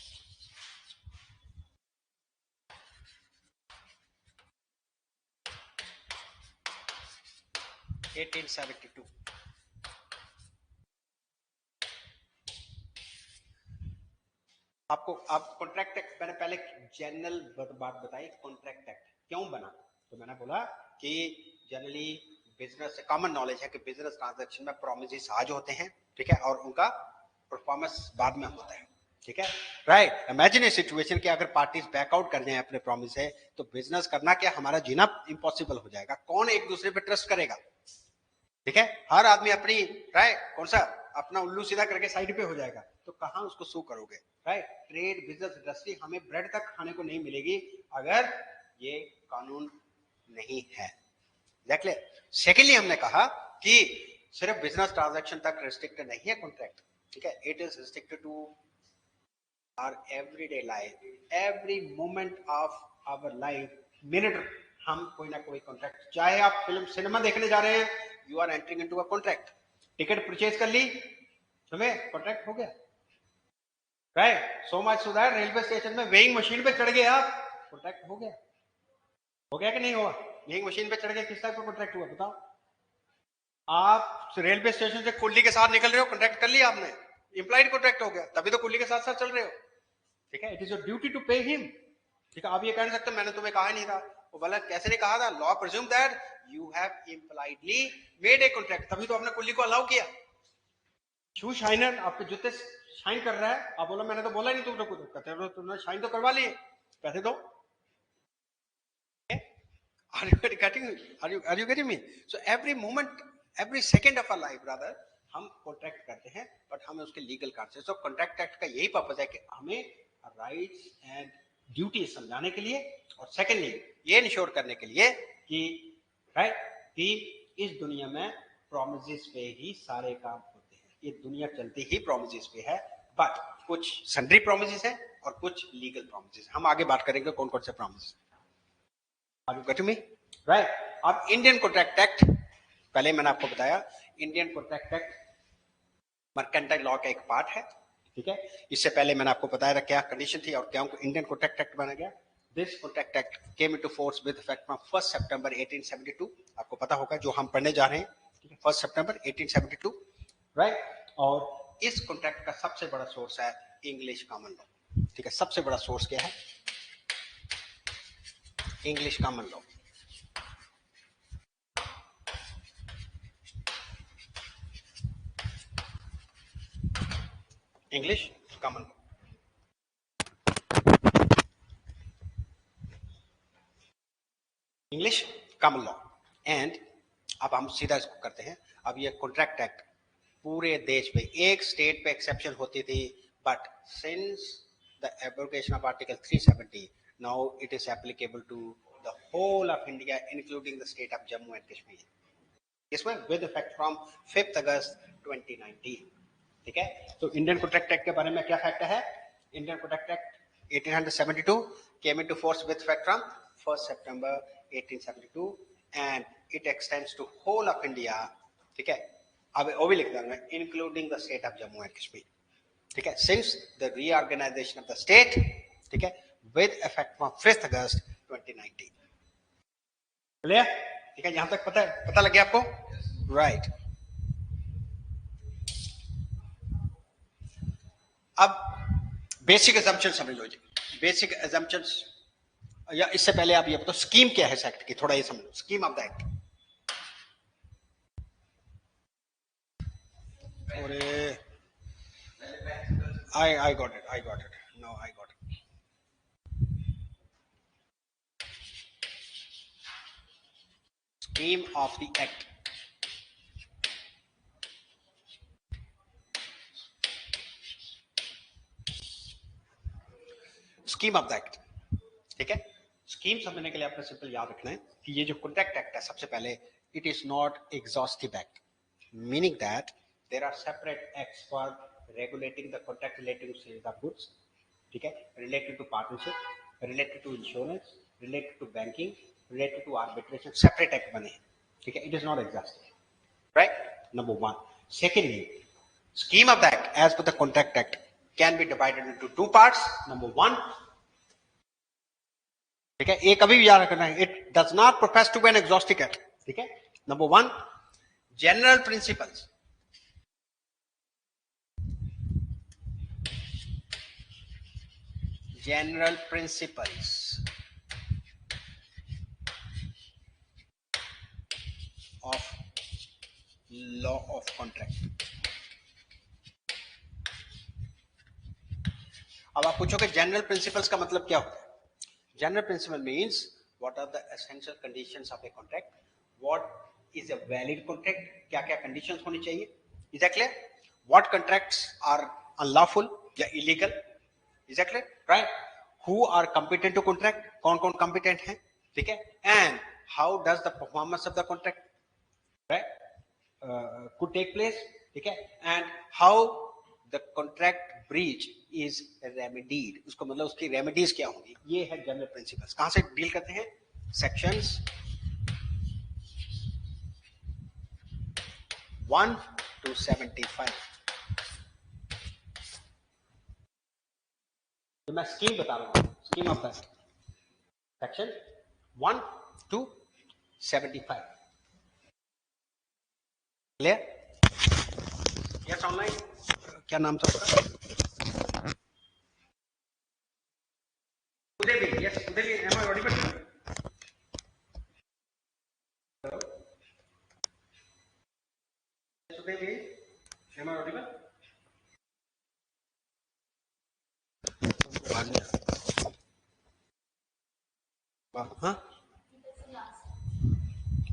1872। आपको आप कॉन्ट्रैक्ट एक्ट, मैंने पहले जनरल बात बताई, कॉन्ट्रैक्ट एक्ट क्यों बना, तो मैंने बोला कि जनरली बिजनेस कॉमन नॉलेज है कि बिजनेस ट्रांजैक्शन में प्रॉमिसेस आज होते हैं, ठीक है, और उनका परफॉर्मेंस बाद में होता है, ठीक है, राइट। इमेजिन ए सिचुएशन कि अगर पार्टीज बैकआउट कर जाए अपने प्रॉमिस से, तो बिजनेस करना क्या, हमारा जीना इम्पॉसिबल हो जाएगा। कौन एक दूसरे पे ट्रस्ट करेगा, ठीक है, हर आदमी अपनी, राइट, कौन सा अपना उल्लू सीधा करके साइड पे हो जाएगा, तो कहाँ उसको सू करोगे, राइट? ट्रेड, बिजनेस, इंडस्ट्री, हमें ब्रेड तक खाने को नहीं मिलेगी अगर ये कानून नहीं है। एग्जैक्टली। सेकेंडली हमने कहा कि सिर्फ बिजनेस ट्रांजैक्शन तक रिस्ट्रिक्टेड नहीं है कॉन्ट्रैक्ट, ठीक है? It is restricted to our everyday life, every moment of our life, minute हम कोई ना कोई कॉन्ट्रैक्ट, चाहे आप फिल्म सिनेमा देखने जा रहे हैं, you are entering into a contract. Ticket purchase कर ली, तुम्हें कॉन्ट्रैक्ट हो गया, right? So much so that railway station में वेइंग मशीन पे चढ़ गए आप, कॉन्ट्रैक्ट हो गया। हो गया कि नहीं हुआ? वेइंग मशीन पे चढ़ गए, किस टाइप का कॉन्ट्रैक्ट हुआ बताओ? आप रेलवे स्टेशन से कुल्ली के साथ निकल रहे हो, कॉन्ट्रैक्ट कर लिया आपने, इंप्लाइड कॉन्ट्रैक्ट हो गया, तभी तो कुल्ली के साथ साथ चल रहे हो, ठीक है? It is your duty to pay him, ठीक है? आप ये कह नहीं सकते मैंने तुम्हें कहा नहीं था, वो बोला कैसे नहीं कहा था? Law presume that you have impliedly made a contract, तभी तो आपने कुल्ली को अलाउ किया। शू शाइनर आपके जूते शाइन कर रहा है, आप बोला मैंने तो बोला नहीं तुमने कुछ, कहते हो तुमने शाइन तो करवा लिए, पैसे दो। Are you getting me? Are you getting me? So every moment, every second of our life, brother, हम कॉन्ट्रैक्ट करते हैं, बट हमें उसके लीगल कार्ड से। सो कॉन्ट्रैक्ट एक्ट का यही पर्पज है कि हमें राइट्स एंड ड्यूटी समझाने के लिए, और सेकेंडली ये इंश्योर करने के लिए कि राइट कि इस दुनिया में प्रोमिसेस पे ही सारे काम होते हैं, ये दुनिया चलती ही प्रोमिसेस पे है, बट कुछ सन्ड्री प्रोमिसेस है और कुछ लीगल प्रोमिसेस। हम आगे बात करेंगे कौन कौन से promises. Are you getting me? Right. अब इंडियन कॉन्ट्रैक्ट एक्ट, पहले मैंने आपको बताया Indian contract act mercantile law का एक पार्ट है, ठीक है? इससे पहले मैंने आपको बताया था क्या कंडीशन थी और क्या इंडियन कॉन्ट्रैक्ट एक्ट बना गया। This contract act came into force with effect from 1 सितंबर 1872। आपको पता होगा जो हम पढ़ने जा रहे हैं, ठीक है? 1 सितंबर 1872, राइट? और इस कॉन्ट्रैक्ट का सबसे बड़ा सोर्स है इंग्लिश कॉमन लॉ, ठीक है? सबसे बड़ा सोर्स क्या है? English common law. English common law, English common law. And अब हम सीधा इसको करते हैं। अब ये कॉन्ट्रैक्ट एक्ट पूरे देश में, एक स्टेट पे एक्सेप्शन होती थी, but since the abrogation of article 370 now it is applicable to the whole of India including the state of Jammu and Kashmir. इसमें विद इफेक्ट फ्रॉम 5 अगस्त 2019, ठीक है? तो इंडियन कॉन्ट्रैक्ट एक्ट के बारे में क्या फैक्ट है? Indian contract act 1872 came into force with effect from 1 September 1872 and it extends to whole of India, ठीक है? अब वो भी लिख दूंगा including the state of Jammu and Kashmir, ठीक है? Since the reorganisation of the state, ठीक है, with effect from 5 August 2019। Clear? ठीक है, यहां तक पता लग गया आपको, राइट? अब बेसिक असम्पशन समझ लो जी। बेसिक असम्पशंस, या इससे पहले आप ये बताओ स्कीम क्या है इस एक्ट की, थोड़ा ये समझो स्कीम ऑफ द एक्ट। अरे I got it, no I got it। Scheme of the act, scheme of the act, ठीक है? स्कीम समझने के लिए आपने सिंपल याद रखना है कि ये जो कॉन्ट्रैक्ट एक्ट है, सबसे पहले it is not exhaustive act, meaning that there are separate acts for regulating the contract related to sales of goods, ठीक है? Related to partnership, related to insurance, related to banking, related to arbitration, separate act बने, ठीक है? It is not exhaustive, right? Number one. Secondly, scheme of the act as per the contract act can be divided into two parts। number one, ठीक है, एक कभी भी याद रखना है, it does not profess to be an exhaustive act, ठीक है? Number one, general principles, general principles of law of contract। अब आप पूछोगे जनरल प्रिंसिपल्स का मतलब क्या होता है? General principle means what are the essential conditions of a contract, what is a valid contract, क्या क्या कंडीशंस होनी चाहिए, is that clear? what contracts are unlawful या illegal, exactly, right? Who are competent to contract, कौन कौन competent हैं, ठीक है, and how does the performance of the contract, right, could take place, ठीक है, and how the contract breach is remedied, उसको मतलब उसकी remedies क्या होंगी, ये है general principles. कहां से डील करते हैं, sections 1 to 75. तो मैं स्कीम बता रहा हूं, scheme of the section 1 to 75. Clear? Yes online, क्या नाम था उसका? उदय भी, यस उदय भी, एम आई ऑडिबल? उदय भी, एम आई ऑडिबल? हाँ,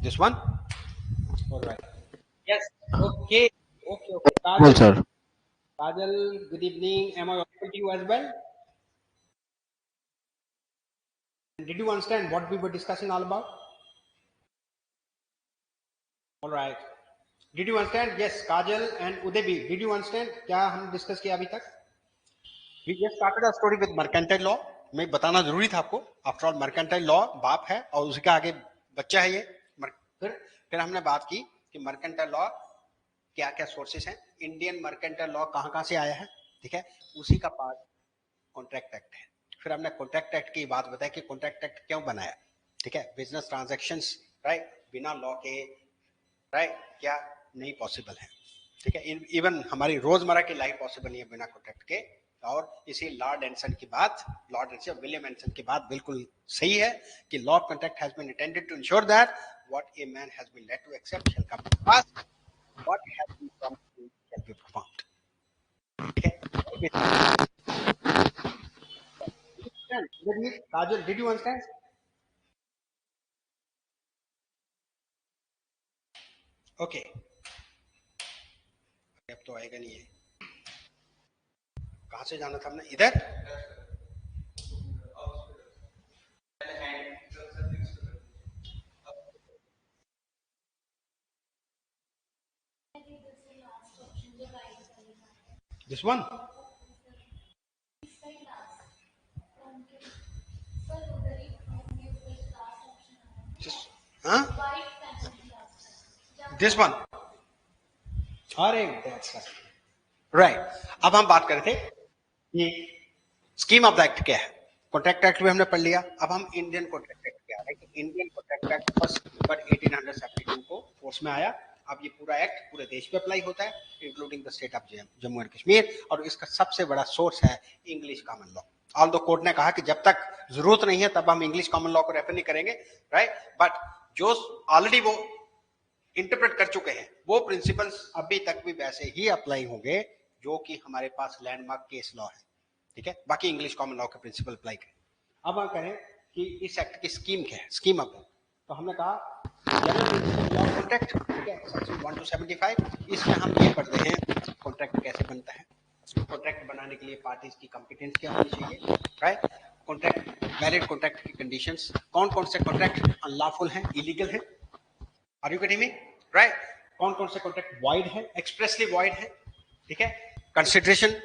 this one, all right, yes, okay, Kajal, Well, sir. Kajal, good evening, am I audible to you as well? Did you understand what we were discussing all about? All right, did you understand? Yes, Kajal and Uday bhi, did you understand क्या हम discuss किया अभी तक? We just started a story with mercantile law. मैं बताना जरूरी था आपको, आफ्टर ऑल मर्केंटाइल लॉ बाप है और उसका आगे बच्चा है ये. फिर हमने बात की कि मर्केंटाइल लॉ क्या क्या सोर्सेस हैं, इंडियन मर्केंटाइल लॉ कहां से आया है, ठीक है, उसी का पार्ट कॉन्ट्रैक्ट एक्ट है. फिर हमने कॉन्ट्रैक्ट एक्ट की बात बताई कि कॉन्ट्रैक्ट एक्ट क्यों बनाया, ठीक है, बिजनेस ट्रांजैक्शंस, राइट, बिना लॉ के, राइट, क्या नहीं पॉसिबल है, ठीक है, इवन हमारी रोजमर्रा की लाइफ पॉसिबल नहीं है बिना कॉन्ट्रैक्ट के. और इसी लॉर्ड एंसन की बात, लॉर्ड एंसन, विलियम एंसन की बात बिल्कुल सही है कि law of contract has been intended to ensure that what a man has been led to accept shall come to pass, what has been promised shall be performed, ठीक है. Kajal, did you understand? Okay. अब तो आएगा नहीं है, कहां से जाना था हमने, इधर. This one. Just, huh? This one. अरे that's right. अब हम बात कर रहे थे ये स्कीम ऑफ द एक्ट क्या है. कॉन्ट्रैक्ट एक्ट भी हमने पढ़ लिया, अब हम इंडियन कॉन्ट्रैक्ट एक्ट क्या है. इंडियन कॉन्ट्रैक्ट एक्ट 1 सितंबर 1872 को फोर्स में आया. अब ये पूरा एक्ट पूरे देश पे अप्लाई होता है, including the state of Jammu and Kashmir, और इसका सबसे बड़ा सोर्स है English common law. Although court ने कहा कि जब तक जरूरत नहीं है तब हम इंग्लिश कॉमन लॉ को रेफर नहीं करेंगे, राइट, बट जो ऑलरेडी वो इंटरप्रेट कर चुके हैं वो प्रिंसिपल्स अभी तक भी वैसे ही अप्लाई होंगे जो कि हमारे पास लैंडमार्क केस लॉ है, ठीक है, बाकी इंग्लिश कॉमन लॉ के प्रिंसिपल अप्लाई करें. अब हम कहें कि इस एक्ट की स्कीम क्या है, स्कीम ऑफ, तो हमने कहा जनरल प्रिंसिपल लॉ कॉन्ट्रैक्ट, ठीक है, सेक्शन 1 to 75. इसमें हम ये पढ़ते हैं कॉन्ट्रैक्ट कैसे बनता है, कॉन्ट्रैक्ट बनाने के लिए पार्टीज की कॉम्पिटेंस क्या होनी चाहिए, राइट, कॉन्ट्रैक्ट, वैलिड कॉन्ट्रैक्ट की कंडीशंस, कौन कौन से कॉन्ट्रैक्ट अनलॉफुल हैं, इलीगल हैं, are you getting me, right, कौन कौन से कॉन्ट्रैक्ट वॉइड है, एक्सप्रेसली वॉइड है, ठीक है, कंसिडरेशन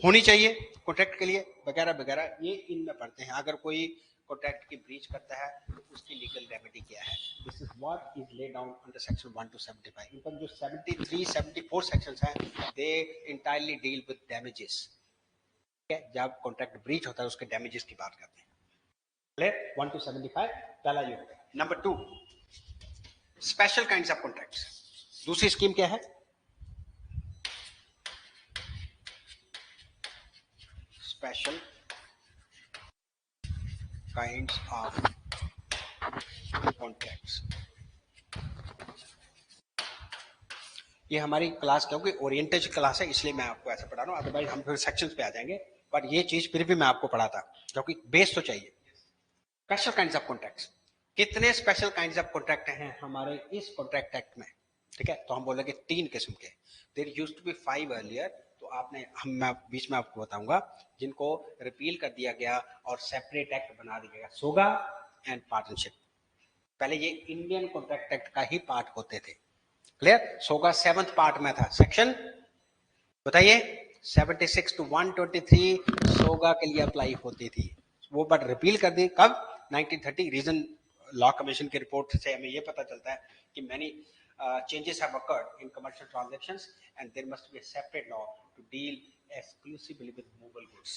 होनी चाहिए कॉन्ट्रैक्ट के लिए, वगैरह वगैरह, ये इनमें पढ़ते हैं. अगर कोई कॉन्ट्रैक्ट की ब्रीच करता है तो उसकी लीगल रेमेडी क्या है. This is what is laid down under section 1 to 75. इन पर जो 73 74 सेक्शंस हैं दे इंटायरली डील विद डैमेजेस, ठीक है, जब कॉन्ट्रैक्ट ब्रीच होता है उसके डैमेजेस की बात करते हैं. क्लियर, 1 to 75 पहला ये हो गया. Number 2, special kinds of contracts. दूसरी स्कीम क्या है, स्पेशल काइंड्स ऑफ कॉन्ट्रैक्ट्स. ये हमारी क्लास क्योंकि ओरिएंटेशन क्लास है इसलिए मैं आपको ऐसे पढ़ा रहा हूँ, अदरवाइज हम फिर सेक्शंस पे आ जाएंगे, पर ये चीज फिर भी मैं आपको पढ़ाता क्योंकि बेस तो चाहिए. स्पेशल काइंड्स ऑफ कॉन्ट्रैक्ट्स, कितने स्पेशल काइंड्स ऑफ कॉन्ट्रैक्ट हैं हमारे इस कॉन्ट्रैक्ट एक्ट में, ठीक है, तो हम बोलेंगे 3 किस्म के। There used to be 5 earlier, तो आपने मैं बीच में आपको बताऊंगा जिनको रिपील कर दिया गया और सेपरेट एक्ट बना दिया गया, सोगा एंड पार्टनरशिप। पहले ये इंडियन कॉन्ट्रैक्ट एक्ट का ही पार्ट होते थे। क्लियर? सोगा 7th पार्ट में था, सेक्शन बताइए 76 टू 123 सोगा के लिए अप्लाई होती थी, वो बट रिपील कर दी कब? 1930। रीजन लॉ कमीशन की रिपोर्ट से हमें ये पता चलता है कि many changes have occurred in commercial transactions and there must be a separate law to deal exclusively with movable goods.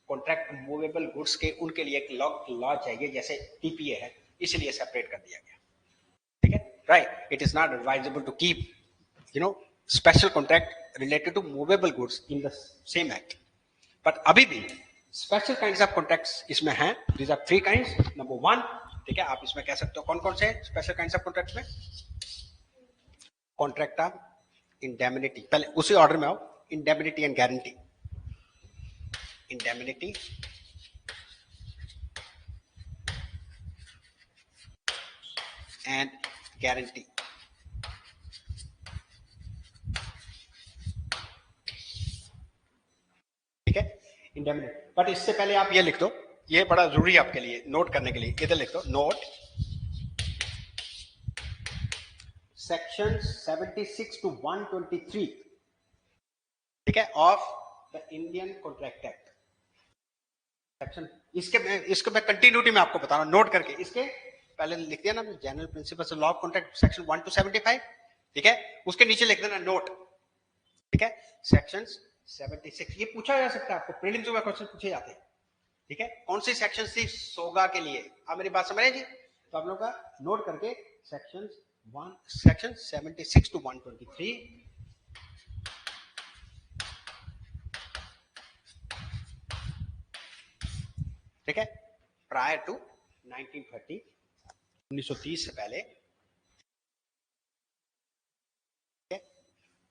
Contract movable goods के उनके लिए एक लॉ चाहिए, जैसे टीपीए है, इसलिए सेपरेट कर दिया गया। ठीक है, right? It is not advisable to keep special contract related to movable goods in the same act, but अभी भी स्पेशल काइंड्स ऑफ कॉन्ट्रैक्ट्स इसमें हैं। These are 3 kinds. नंबर 1, ठीक है, आप इसमें कह सकते हो कौन कौन से स्पेशल काइंड्स ऑफ कॉन्ट्रैक्ट्स में? कॉन्ट्रैक्ट ऑफ इंडेमनिटी, पहले उसी ऑर्डर में आओ, indemnity and guarantee. Indemnity and guarantee. ठीक है, इंडेमनिटी। बट इससे पहले आप ये लिख दो, ये बड़ा जरूरी है आपके लिए नोट करने के लिए, इधर लिख दो नोट सेक्शन 76 टू 123, ठीक है, of the Indian contract act. Section इसके मैं कंटिन्यूटी में आपको बता रहा हूं, नोट करके। इसके पहले लिख दिया ना general principles of law of contract, section 1 to 75, ठीक है, उसके नीचे लिख देना नोट। ठीक है, सेक्शन 76, ये पूछा जा सकता है आपको, प्रीलिम्स में क्वेश्चन पूछे जाते हैं। ठीक है, कौन सी सेक्शन थी सोगा के लिए? आप मेरी बात समझ रहे जी? तो आप लोग का नोट करके सेक्शन 76 टू 123, ठीक है, प्रायर टू 1930, 1930 से पहले,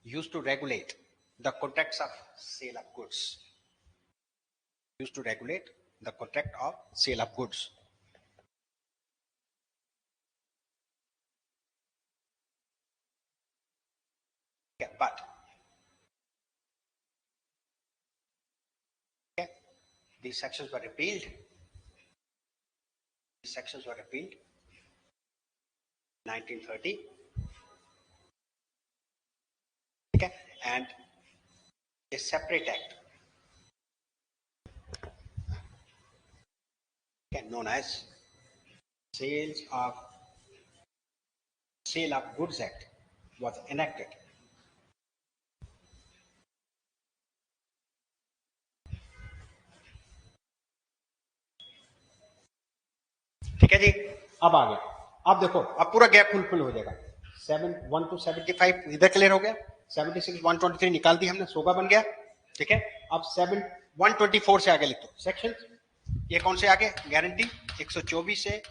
used to regulate the contracts of sale of goods. Used to regulate the contract of sale of goods. Okay, but okay, these sections were repealed. These sections were repealed 1930. Okay, and a separate act, okay, known as Sale of Goods Act was enacted. ठीक है जी, अब आ गया, अब देखो, अब पूरा gap fulfil हो जाएगा। 1 to 75 इधर क्लियर हो गया, 76 123 निकाल दी हमने, सोगा बन गया। ठीक है, अब 124 से आगे लिख दो सेक्शन। ये कौन से आगे? गारंटी 124 से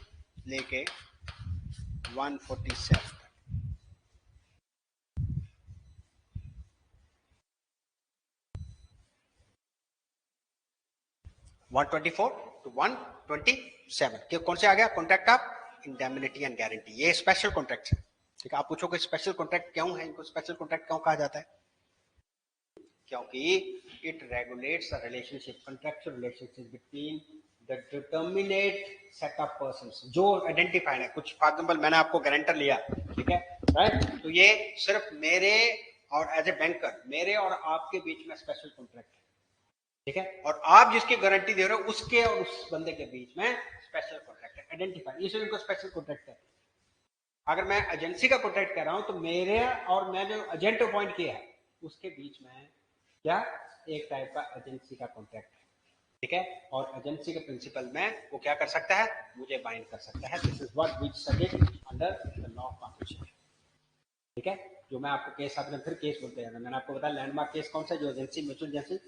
लेके 147 तक। 124 to 127 कौन से आ गया? Contract of indemnity and guarantee. ये स्पेशल कॉन्ट्रैक्ट है। ठीक है, आप पूछोगे स्पेशल कॉन्ट्रैक्ट क्यों है, इनको स्पेशल कॉन्ट्रैक्ट क्यों कहा जाता है? क्योंकि it regulates the relationship, contractual relationship between the determinate set of persons, जो आइडेंटिफाइड है। कुछ फॉर एग्जांपल मैंने आपको गारंटर लिया, ठीक है, राइट, तो ये सिर्फ मेरे और एज ए बैंकर मेरे और आपके बीच में स्पेशल कॉन्ट्रैक्ट है। ठीक है, और आप जिसकी गारंटी दे रहे हो उसके और उस बंदे के बीच में स्पेशल कॉन्ट्रैक्ट है, आइडेंटिफाइड, इसलिए इनको स्पेशल कॉन्ट्रैक्ट है। अगर मैं एजेंसी का कॉन्ट्रैक्ट कर रहा हूं तो मेरे और मैं जो एजेंट अपॉइंट किया है उसके बीच में क्या एक टाइप का एजेंसी का कॉन्ट्रैक्ट है। ठीक है, और एजेंसी के प्रिंसिपल में वो क्या कर सकता है? मुझे बाइंड कर सकता है। This is what we studied under the law of partnership. ठीक है, जो मैं आपको केस, आपने फिर केस बोलते हैं, मैंने आपको बताया लैंडमार्क केस कौन सा, जो agency mutual agency,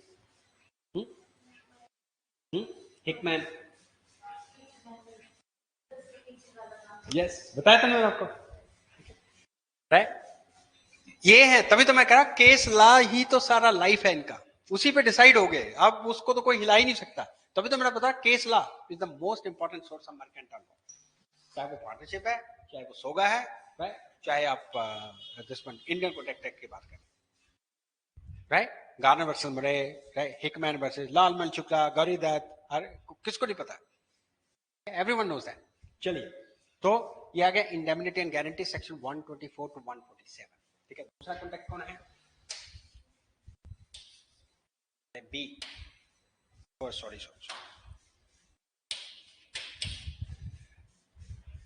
Hickman, yes, बताया था मैंने आपको, राइट। ये है, तभी तो मैं कह रहा केस ला ही तो सारा लाइफ है इनका, उसी पे डिसाइड हो गए, अब उसको तो कोई हिला ही नहीं सकता। तभी तो मैंने बताया case law is the most important source of mercantile law, चाहे वो पार्टनरशिप है चाहे वो सोगा है, राइट। चाहे आप इंडियन कॉन्ट्रैक्ट एक्ट की बात करें, right, Garner versus Murray, right, Hickman versus Lalman Shukla, Gauri Datt, अरे किसको नहीं पता, एवरीवन नोज दैट। चलिए, तो ये आ गया indemnity and guarantee section 124 to 147। ठीक है, दूसरा कॉन्ट्रैक्ट कौन है? बी, सॉरी सॉरी,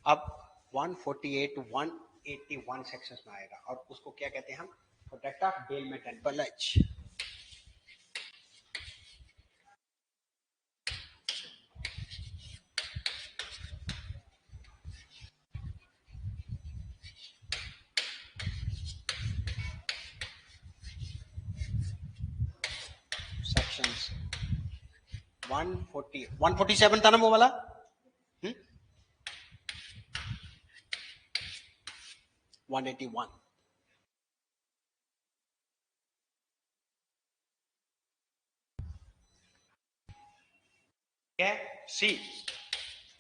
अब 148 टू 181 सेक्शंस में आएगा और उसको क्या कहते हैं हम? Protect of bailment and pledge. Sections 140 147 था ना वो वाला? 181। सी,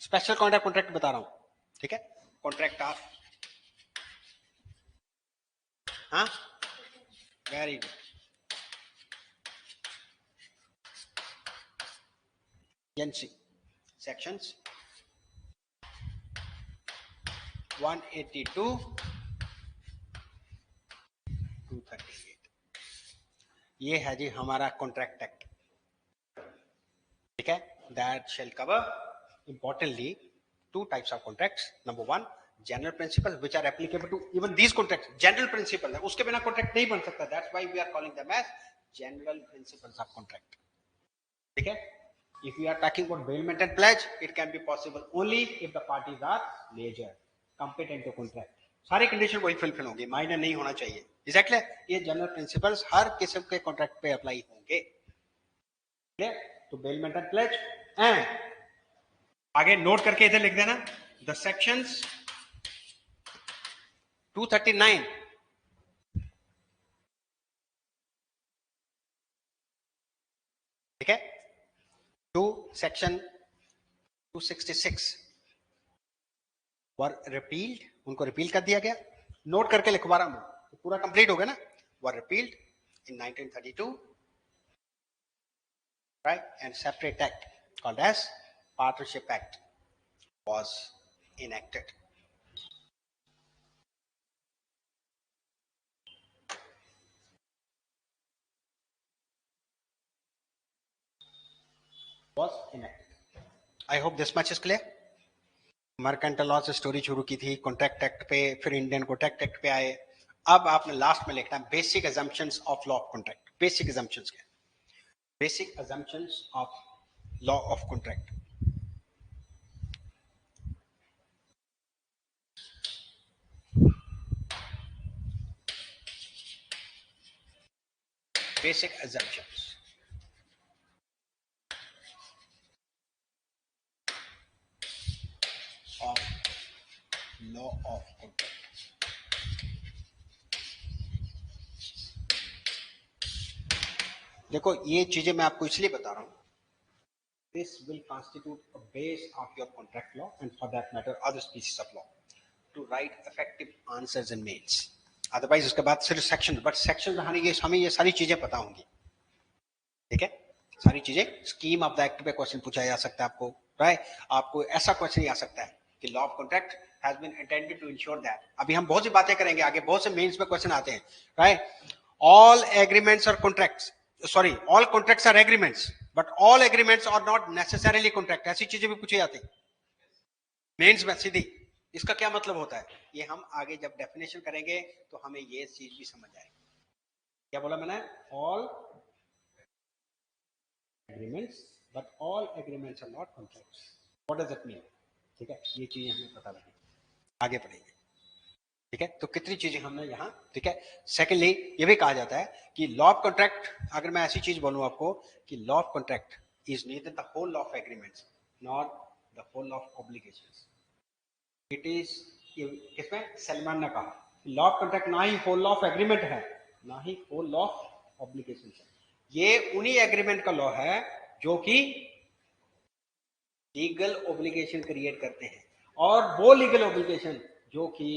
स्पेशल कॉन्ट्रैक्ट बता रहा हूं, ठीक है, कॉन्ट्रैक्ट ऑफ, हाँ, वेरी गुड, एनसी सेक्शंस 182 238, ये है जी हमारा कॉन्ट्रैक्ट एक्ट। ठीक है, that shall cover importantly two types of contracts. Number one, general principles which are applicable to even these contracts. General principle है, उसके बिना contract नहीं बन सकता. That's why we are calling them as general principles of contract. ठीक है? If we are talking about bailment and pledge, it can be possible only if the parties are major, competent to contract. सारी condition वही fulfil होंगी, minor नहीं होना चाहिए। Exactly, ये general principles हर किस्म के कॉन्ट्रैक्ट पे अप्लाई होंगे। तो बेलमेंट एंड प्लेज, एंड आगे नोट करके इधर लिख देना द सेक्शंस 239, ठीक है, टू सेक्शन 266 वर रिपील्ड, उनको रिपील कर दिया गया। नोट करके लिखवा रहा हूं, तो पूरा कंप्लीट हो गया ना। Were repealed in 1932, right, and separate act called as partnership act was enacted. Was enacted. I hope this much is clear. Mercantile law से स्टोरी शुरू की थी, कॉन्ट्रैक्ट एक्ट पे, फिर इंडियन कॉन्ट्रैक्ट एक्ट पे आए। अब आपने लास्ट में लिखना है basic assumptions of law of contract. Basic assumptions क्या? Basic assumptions of law of contract. Basic assumptions of law of contract. देखो, ये चीजें मैं आपको इसलिए बता रहा हूं, this will constitute a base of your contract law and for that matter other species of law to write effective answers and mails. Otherwise उसके बाद सिर्फ सेक्शन, बट सेक्शन हमें ये सारी चीजें पता होंगी। ठीक है, सारी चीजें, स्कीम ऑफ द एक्ट पे क्वेश्चन पूछा जा सकता है आपको, राइट, आपको ऐसा क्वेश्चन आ सकता है कि law of contract has been intended to ensure that. अभी हम बहुत सी बातें करेंगे आगे, बहुत से मेंस में क्वेश्चन आते हैं, राइट, ऑल एग्रीमेंट्स और contracts, sorry, all contracts are agreements but all agreements are not necessarily contract. ऐसी चीजें भी पूछी जाती मेंस में सीधी। इसका क्या मतलब होता है, ये हम आगे जब डेफिनेशन करेंगे तो हमें ये चीज भी समझ आएगी। क्या बोला मैंने? All agreements but all agreements are not contracts. What does that mean? ठीक है, ये चीजें हमें पता लगी, आगे पढ़ेंगे। ठीक है, तो कितनी चीजें हमने यहाँ, ठीक है। सेकेंडली ये भी कहा जाता है कि लॉ ऑफ कॉन्ट्रैक्ट, अगर मैं ऐसी चीज बोलूं आपको कि law of contract is neither the whole of agreements not the whole of obligations. It is, इसमें सलमान ने कहा लॉ ऑफ कॉन्ट्रैक्ट ना ही होल ऑफ एग्रीमेंट है ना ही होल ऑफ ऑब्लिगेशन है। ये उन्हीं एग्रीमेंट का लॉ है जो कि लीगल ऑब्लिगेशन क्रिएट करते हैं, और वो लीगल ऑब्लिगेशन जो कि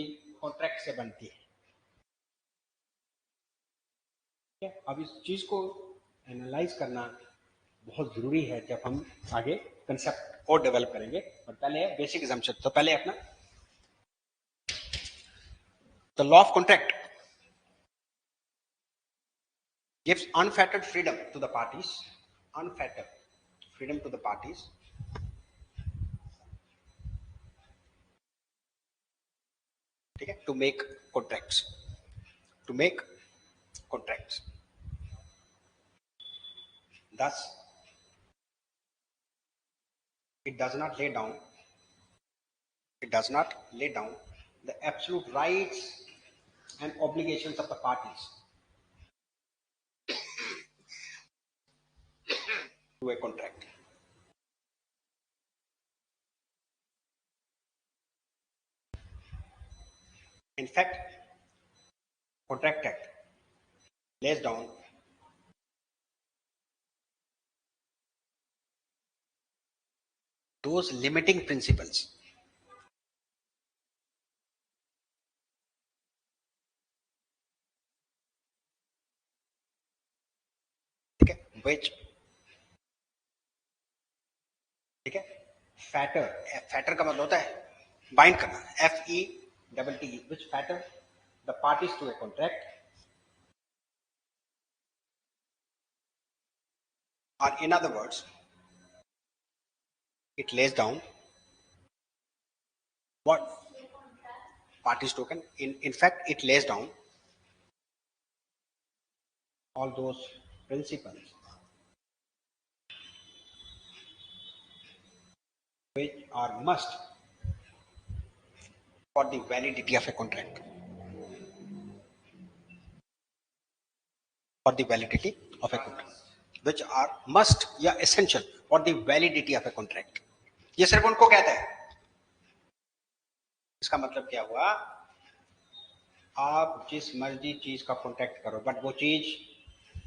कॉन्ट्रैक्ट से बनती है। अब इस चीज को एनालाइज करना बहुत जरूरी है जब हम आगे कंसेप्ट और डेवलप करेंगे। और पहले बेसिक assumption, तो पहले अपना the law of contract gives unfettered freedom to the parties, unfettered freedom to the parties ठीक है, to make contracts, to make contracts. Thus it does not lay down the absolute rights and obligations of the parties to a contract. In fact, Contract Act lays down those limiting principles which ठीक है, fatter का मतलब होता है bind करना, FETT, which fetter the parties to a contract, or in other words it lays down what parties token, in fact it lays down all those principles which are must for the validity of a contract, for the validity of a contract, which are must या essential for the validity of a contract. ये सिर्फ उनको कहता है। इसका मतलब क्या हुआ, आप जिस मर्जी चीज का कॉन्ट्रैक्ट करो बट वो चीज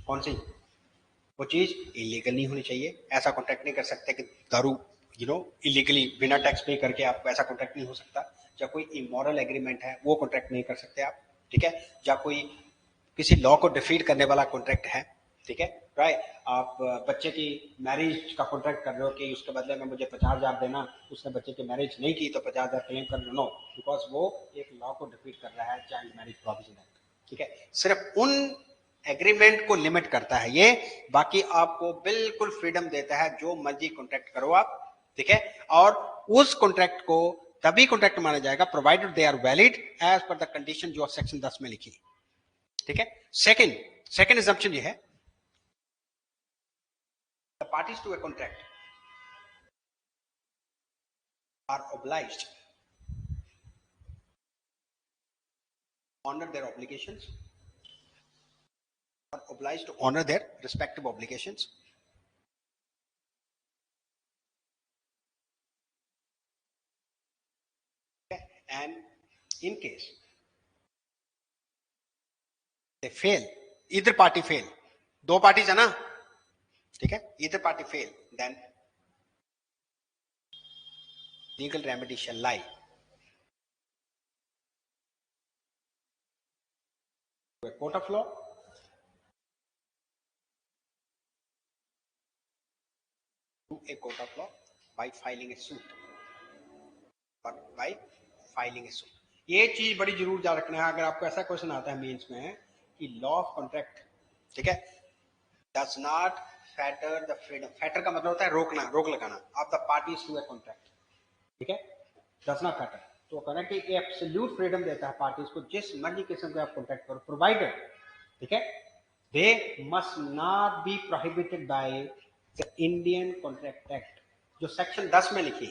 कौन सी, वो चीज इलीगल नहीं होनी चाहिए। ऐसा कॉन्ट्रैक्ट नहीं कर सकते कि दारू इलीगली बिना टैक्स पे करके आप, ऐसा कॉन्ट्रैक्ट नहीं हो सकता। या कोई इमोरल एग्रीमेंट है वो कॉन्ट्रैक्ट नहीं कर सकते आप, ठीक है। या कोई किसी लॉ को डिफीट करने वाला कॉन्ट्रैक्ट है, ठीक है, राइट। आप बच्चे की मैरिज का कॉन्ट्रैक्ट कर रहे हो कि उसके बदले में मुझे 50,000 देना, उसने बच्चे की मैरिज नहीं की तो 50,000 क्लेम कर लो, बिकॉज वो एक लॉ को डिफीट कर रहा है, चाइल्ड मैरिज प्रोविजन एक्ट, ठीक है। सिर्फ उन एग्रीमेंट को लिमिट करता है ये, बाकी आपको बिल्कुल फ्रीडम देता है, जो मर्जी कॉन्ट्रैक्ट करो आप, ठीक है। और उस कॉन्ट्रैक्ट को तभी कॉन्ट्रैक्ट माना जाएगा provided they are valid as per the condition जो सेक्शन 10 में लिखी, ठीक है। सेकंड assumption ये है, the parties to a contract are obliged to honor their obligations, are obliged to honor their respective obligations and in case they fail, either party fail, दो parties है ना, ठीक है, either party fail, then legal remedy shall lie to a court of law, to a court of law by filing a suit, or by filing a suit. ये चीज बड़ी जरूर याद रखना है, अगर आपको ऐसा क्वेश्चन आता है मेंस में कि लॉ ऑफ कॉन्ट्रैक्ट, ठीक है, does not fetter the freedom, fetter का मतलब होता है रोकना, रोक लगाना, of the parties to a contract, ठीक है, does not fetter, तो कॉन्ट्रैक्ट एक एब्सोल्यूट फ्रीडम देता है पार्टीज को, जिस मर्जी किस्म का आप कॉन्ट्रैक्ट करो, प्रोवाइडेड, ठीक है, they must not be prohibited by the Indian Contract Act, जो सेक्शन 10 में लिखी,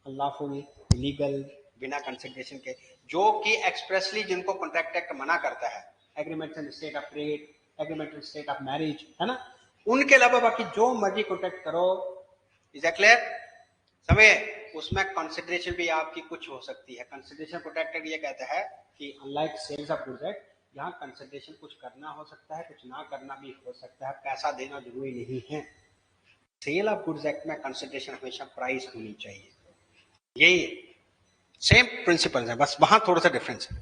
अनलॉफुल, इलीगल, बिना कंसिडरेशन के, जो कि एक्सप्रेसली जिनको कॉन्ट्रैक्ट एक्ट मना करता है, agreement in state of trade, agreement in state of marriage, है ना, उनके अलावा बाकी जो मर्जी कॉन्ट्रैक्ट करो, इज दैट क्लियर, समझे, उसमें कंसिडरेशन भी आपकी कुछ हो सकती है। कंसिडरेशन कॉन्ट्रैक्ट एक्ट ये कहता है कि unlike sales of goods act, यहाँ कंसिडरेशन कुछ करना हो सकता है, कुछ ना करना भी हो सकता है, पैसा देना जरूरी नहीं है। सेल ऑफ गुड्स एक्ट में कंसिडरेशन हमेशा प्राइस होनी चाहिए, यही सेम प्रिंसिपल है, बस वहां थोड़ा सा डिफरेंस है।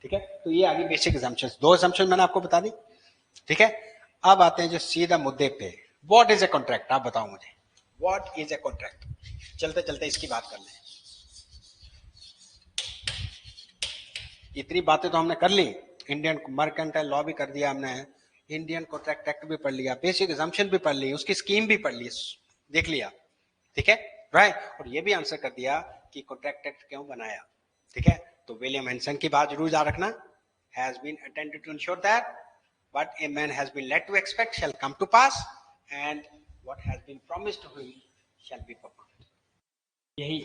ठीक है, तो ये आगे बेसिक assumptions, दो assumptions मैंने आपको बता दी। ठीक है, अब आते हैं जो सीधा मुद्दे पे, व्हाट इज ए कॉन्ट्रैक्ट, आप बताओ मुझे व्हाट इज ए कॉन्ट्रैक्ट। चलते चलते इसकी बात कर लें। इतनी बातें तो हमने कर ली, इंडियन मर्केंटाइल लॉ भी कर दिया हमने, इंडियन कॉन्ट्रैक्ट एक्ट भी पढ़ लिया, बेसिक assumption भी पढ़ ली, उसकी स्कीम भी पढ़ ली, देख लिया। ठीक है, राइट, और ये भी आंसर कर दिया कि कॉन्ट्रैक्ट एक्ट क्यों बनाया। ठीक है, तो विलियम हेंसन की बात जरूर याद रखना, has been attended to ensure that what a man has been led to expect shall come to pass and what has been promised to him shall be performed। यही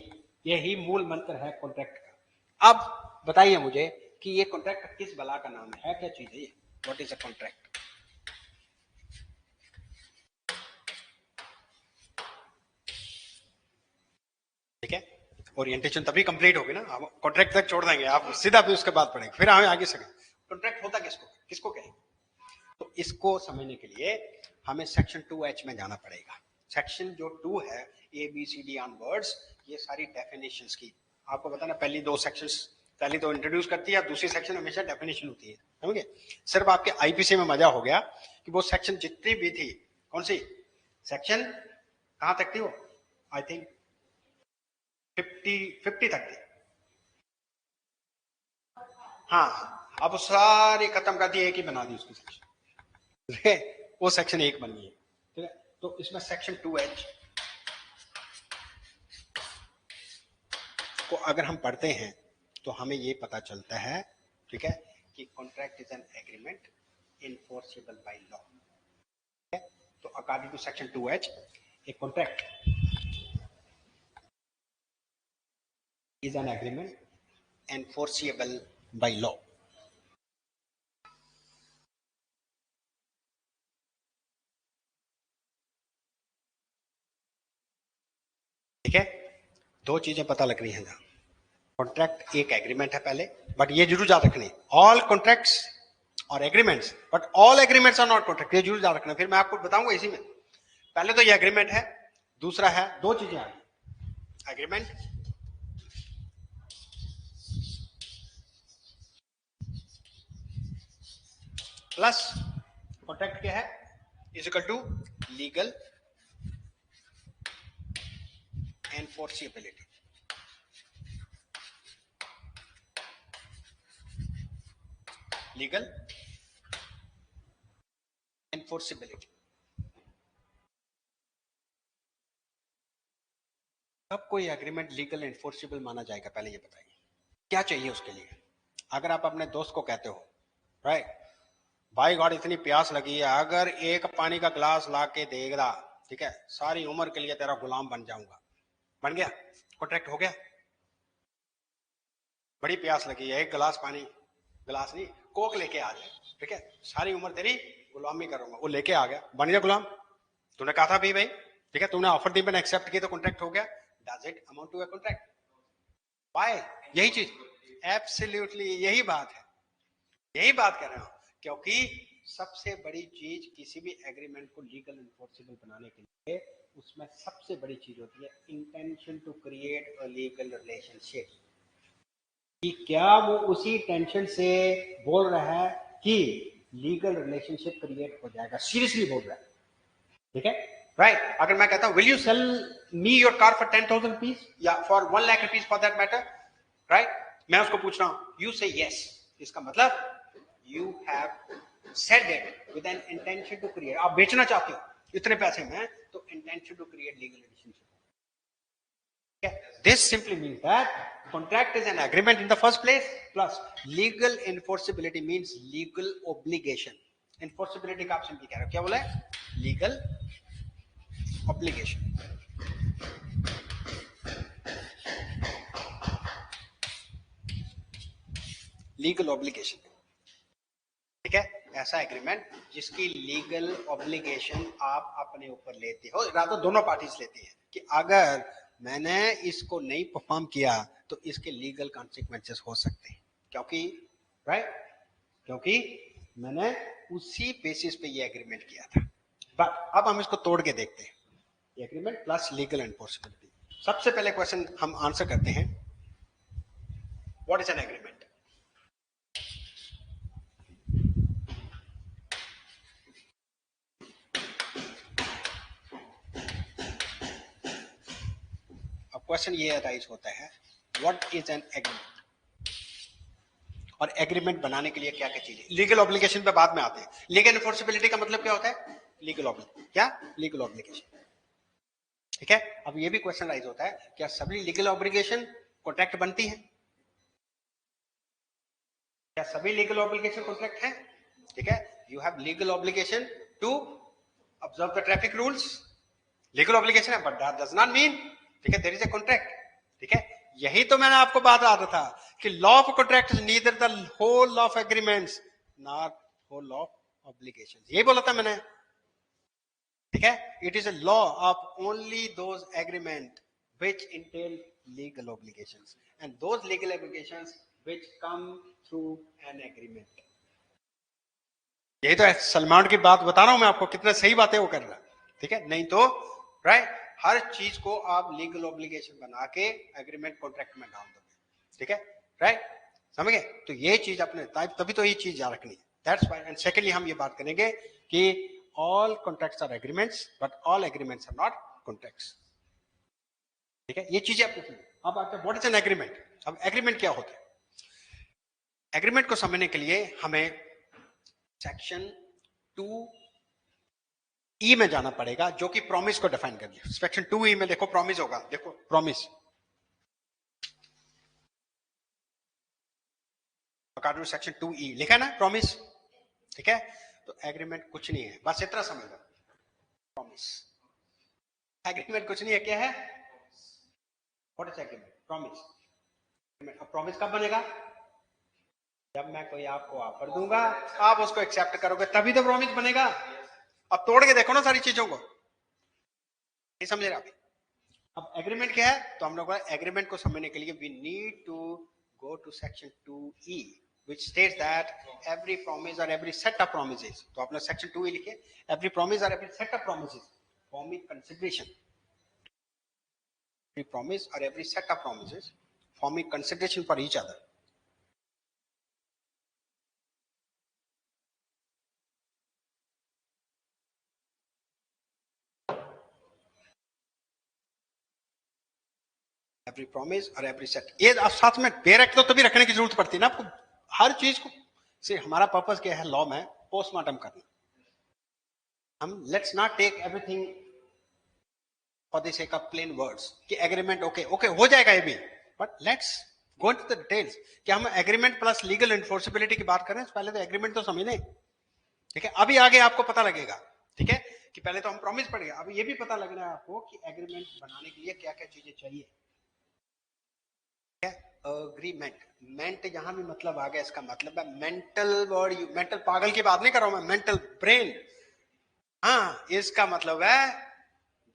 यही मूल मंत्र है कॉन्ट्रैक्ट का। अब बताइए मुझे कि ये कॉन्ट्रैक्ट किस बला का नाम है, क्या चीज है ये, व्हाट इज अ कॉन्ट्रैक्ट। ठीक है, ओरिएंटेशन तभी कंप्लीट होगी ना, आप कॉन्ट्रैक्ट तक छोड़ देंगे, आप सीधा भी उसके बाद पढ़ेंगे, फिर हमें आगे सके कॉन्ट्रैक्ट होता किसको किसको कहें। तो इसको समझने के लिए हमें सेक्शन 2H में जाना पड़ेगा। सेक्शन जो 2 है, ABCD ऑन वर्ड्स, ये सारी डेफिनेशंस की आपको बताना, पहली दो सेक्शंस, पहली तो इंट्रोड्यूस करती है, दूसरी सेक्शन हमेशा डेफिनेशन होती है, समझे। सिर्फ आपके आईपीसी में मजा हो गया कि वो सेक्शन जितनी भी थी, कौन सी सेक्शन कहां तक थी वो, आई थिंक 50 तक थी। हाँ, अब सारी खत्म कर दी, एक ही बना दी उसकी सेक्शन, वो सेक्शन 1 बन गई है। ठीक है, तो इसमें सेक्शन 2H को अगर हम पढ़ते हैं तो हमें ये पता चलता है, ठीक है, कि contract is an agreement enforceable by law. ठीक है, तो according to section 2H a contract is an agreement enforceable by law. ठीक है, दो चीजें पता लग रही हैं जहां, कॉन्ट्रैक्ट एक एग्रीमेंट है पहले, बट ये जरूर याद रखनी, ऑल कॉन्ट्रैक्ट्स और agreements, but all agreements are not contract, ये जरूर याद रखना। फिर मैं आपको बताऊंगा इसी में, पहले तो ये एग्रीमेंट है, दूसरा है, दो चीजें आ गई, एग्रीमेंट प्लस कॉन्ट्रैक्ट क्या है, is equal to legal enforceability. Legal enforceability, कब कोई एग्रीमेंट लीगल एनफोर्सिबल माना जाएगा, पहले ये बताइए क्या चाहिए उसके लिए। अगर आप अपने दोस्त को कहते हो, राइट, भाई गॉड इतनी प्यास लगी है, अगर एक पानी का गिलास ला के देगा, ठीक है, सारी उम्र के लिए तेरा गुलाम बन जाऊंगा, बन गया, कॉन्ट्रैक्ट हो गया। बड़ी प्यास लगी है, एक गिलास पानी, गिलास नहीं कोक लेके आ जाए, ठीक है, सारी उम्र तेरी गुलामी करूंगा, वो लेके आ गया, बन गया गुलाम। तूने कहा था भाई, ठीक है, तुमने ऑफर दी, मैंने एक्सेप्ट किया, तो कॉन्ट्रैक्ट हो गया। Does it amount to a contract? Why, यही चीज, एब्सोल्युटली यही बात है, यही बात कर रहा हूं, क्योंकि सबसे बड़ी चीज किसी भी एग्रीमेंट को लीगल एनफोर्सेबल बनाने के लिए, उसमें सबसे बड़ी चीज होती है intention to create a legal relationship, कि क्या वो उसी टेंशन से बोल रहा है कि लीगल रिलेशनशिप क्रिएट हो जाएगा, सीरियसली बोल रहा है। ठीक है, राइट, अगर मैं कहता हूं will you sell me your car for 10,000 rupees या for 1 lakh rupees for that matter, right, मैं उसको पूछ रहा हूं, यू से यस, इसका मतलब you have said it with an intention to create, आप बेचना चाहते हो इतने पैसे में, तो intention to create legal relationship. This simply means that contract is an agreement in the first place, plus legal enforceability means legal obligation। enforceability का आप सिंपली कह रहे हो, क्या बोला है, legal obligation। लीगल ऑब्लिगेशन, ठीक है, ऐसा एग्रीमेंट जिसकी लीगल ऑब्लिगेशन आप अपने ऊपर लेते हो, या तो दोनों पार्टीज लेती हैं, कि अगर मैंने इसको नहीं परफॉर्म किया तो इसके लीगल कॉन्सिक्वेंसेस हो सकते हैं, क्योंकि राइट, क्योंकि मैंने उसी बेसिस पे ये एग्रीमेंट किया था। बट अब हम इसको तोड़ के देखते हैं, एग्रीमेंट प्लस लीगल एनफोर्सेबिलिटी। सबसे पहले क्वेश्चन हम आंसर करते हैं, what is an agreement. Question ये अराइज होता है, व्हाट इज एन एग्रीमेंट, और एग्रीमेंट बनाने के लिए क्या क्या चीजें। लीगल ऑब्लिगेशन पे बाद में आते हैं। लीगल एनफोर्सेबिलिटी का मतलब क्या होता है, लीगल ऑब्लिगेशन, क्या लीगल ऑब्लिगेशन, ठीक है। अब ये भी क्वेश्चन राइज होता है, क्या सभी लीगल ऑब्लिगेशन कॉन्ट्रैक्ट बनती है, क्या सभी लीगल ऑब्लिगेशन कॉन्ट्रैक्ट है, ठीक है। You have legal obligation to observe the traffic rules, legal obligation है, but that does not mean, ठीक है, देयर इज ए कॉन्ट्रैक्ट, ठीक है। यही तो मैंने आपको बात आ रहा था कि law of contract is neither the whole of agreements not whole of obligations, यही बोला था मैंने, ठीक है। It is a law of only those agreement which entail legal obligations and those legal obligations which come through an agreement. यही तो है, सलमान की बात बता रहा हूं मैं आपको, कितना सही बातें वो कर रहा है, ठीक है। नहीं तो राइट, हर चीज को आप लीगल ऑब्लिगेशन बना के एग्रीमेंट कॉन्ट्रैक्ट में डाल दोगे, ठीक है, राइट, समझ गए। तो ये चीज अपने तभी तो ये चीज याद रखनी है, दैट्स व्हाई। एंड सेकेंडली हम ये बात करेंगे कि all contracts are agreements but all agreements are not contracts, ठीक है। ये चीजें आप पूछ लो। अब आते हैं व्हाट इज एन एग्रीमेंट। अब एग्रीमेंट क्या होता है, एग्रीमेंट को समझने के लिए हमें सेक्शन 2E में जाना पड़ेगा, जो कि प्रॉमिस को डिफाइन कर दिया। सेक्शन 2E में देखो प्रॉमिस होगा, देखो प्रॉमिस, सेक्शन 2E लिखा है ना प्रॉमिस, ठीक है। तो एग्रीमेंट कुछ नहीं है, बस इतना समझ लो, प्रॉमिस, एग्रीमेंट कुछ नहीं है, क्या है, व्हाट इज एग्रीमेंट, प्रॉमिस। अब प्रॉमिस कब बनेगा, जब मैं कोई आपको ऑफर दूंगा, आप उसको एक्सेप्ट करोगे, तभी तो प्रॉमिस बनेगा। अब तोड़ के देखो ना सारी चीजों को, नहीं समझ रहे अभी। अब एग्रीमेंट क्या है, तो हम लोग एग्रीमेंट को समझने के लिए we need to go to section 2E which states that every promise or every set of promises, तो आपने सेक्शन 2E लिखे, every promise or every set of promises forming consideration, every promise or every set of promises forming consideration for each other, every promise और every set. ये साथ में pair act तो तभी रखने की जरूरत पड़ती है ना आपको, हर चीज को से हमारा पर्पस क्या है लॉ में, पोस्टमार्टम करना। हम let's not take everything for the sake of plain words कि एग्रीमेंट ओके ओके हो जाएगा ये भी, but let's go into the details कि हम एग्रीमेंट प्लस लीगल एनफोर्सेबिलिटी की बात करें, पहले तो एग्रीमेंट तो समझ लें, ठीक है। अभी आगे आपको पता लगेगा, ठीक है, कि पहले तो हम प्रॉमिस पढ़ गए, अभी ये भी पता लग रहा है आपको कि एग्रीमेंट बनाने के लिए क्या क्या चीजें चाहिए। अग्रीमेंट, मेंट यहां भी मतलब आ गया, इसका मतलब है मेंटल वर्ड, मेंटल पागल की बात नहीं कर रहा हूं मैं, मेंटल ब्रेन, हाँ, इसका मतलब है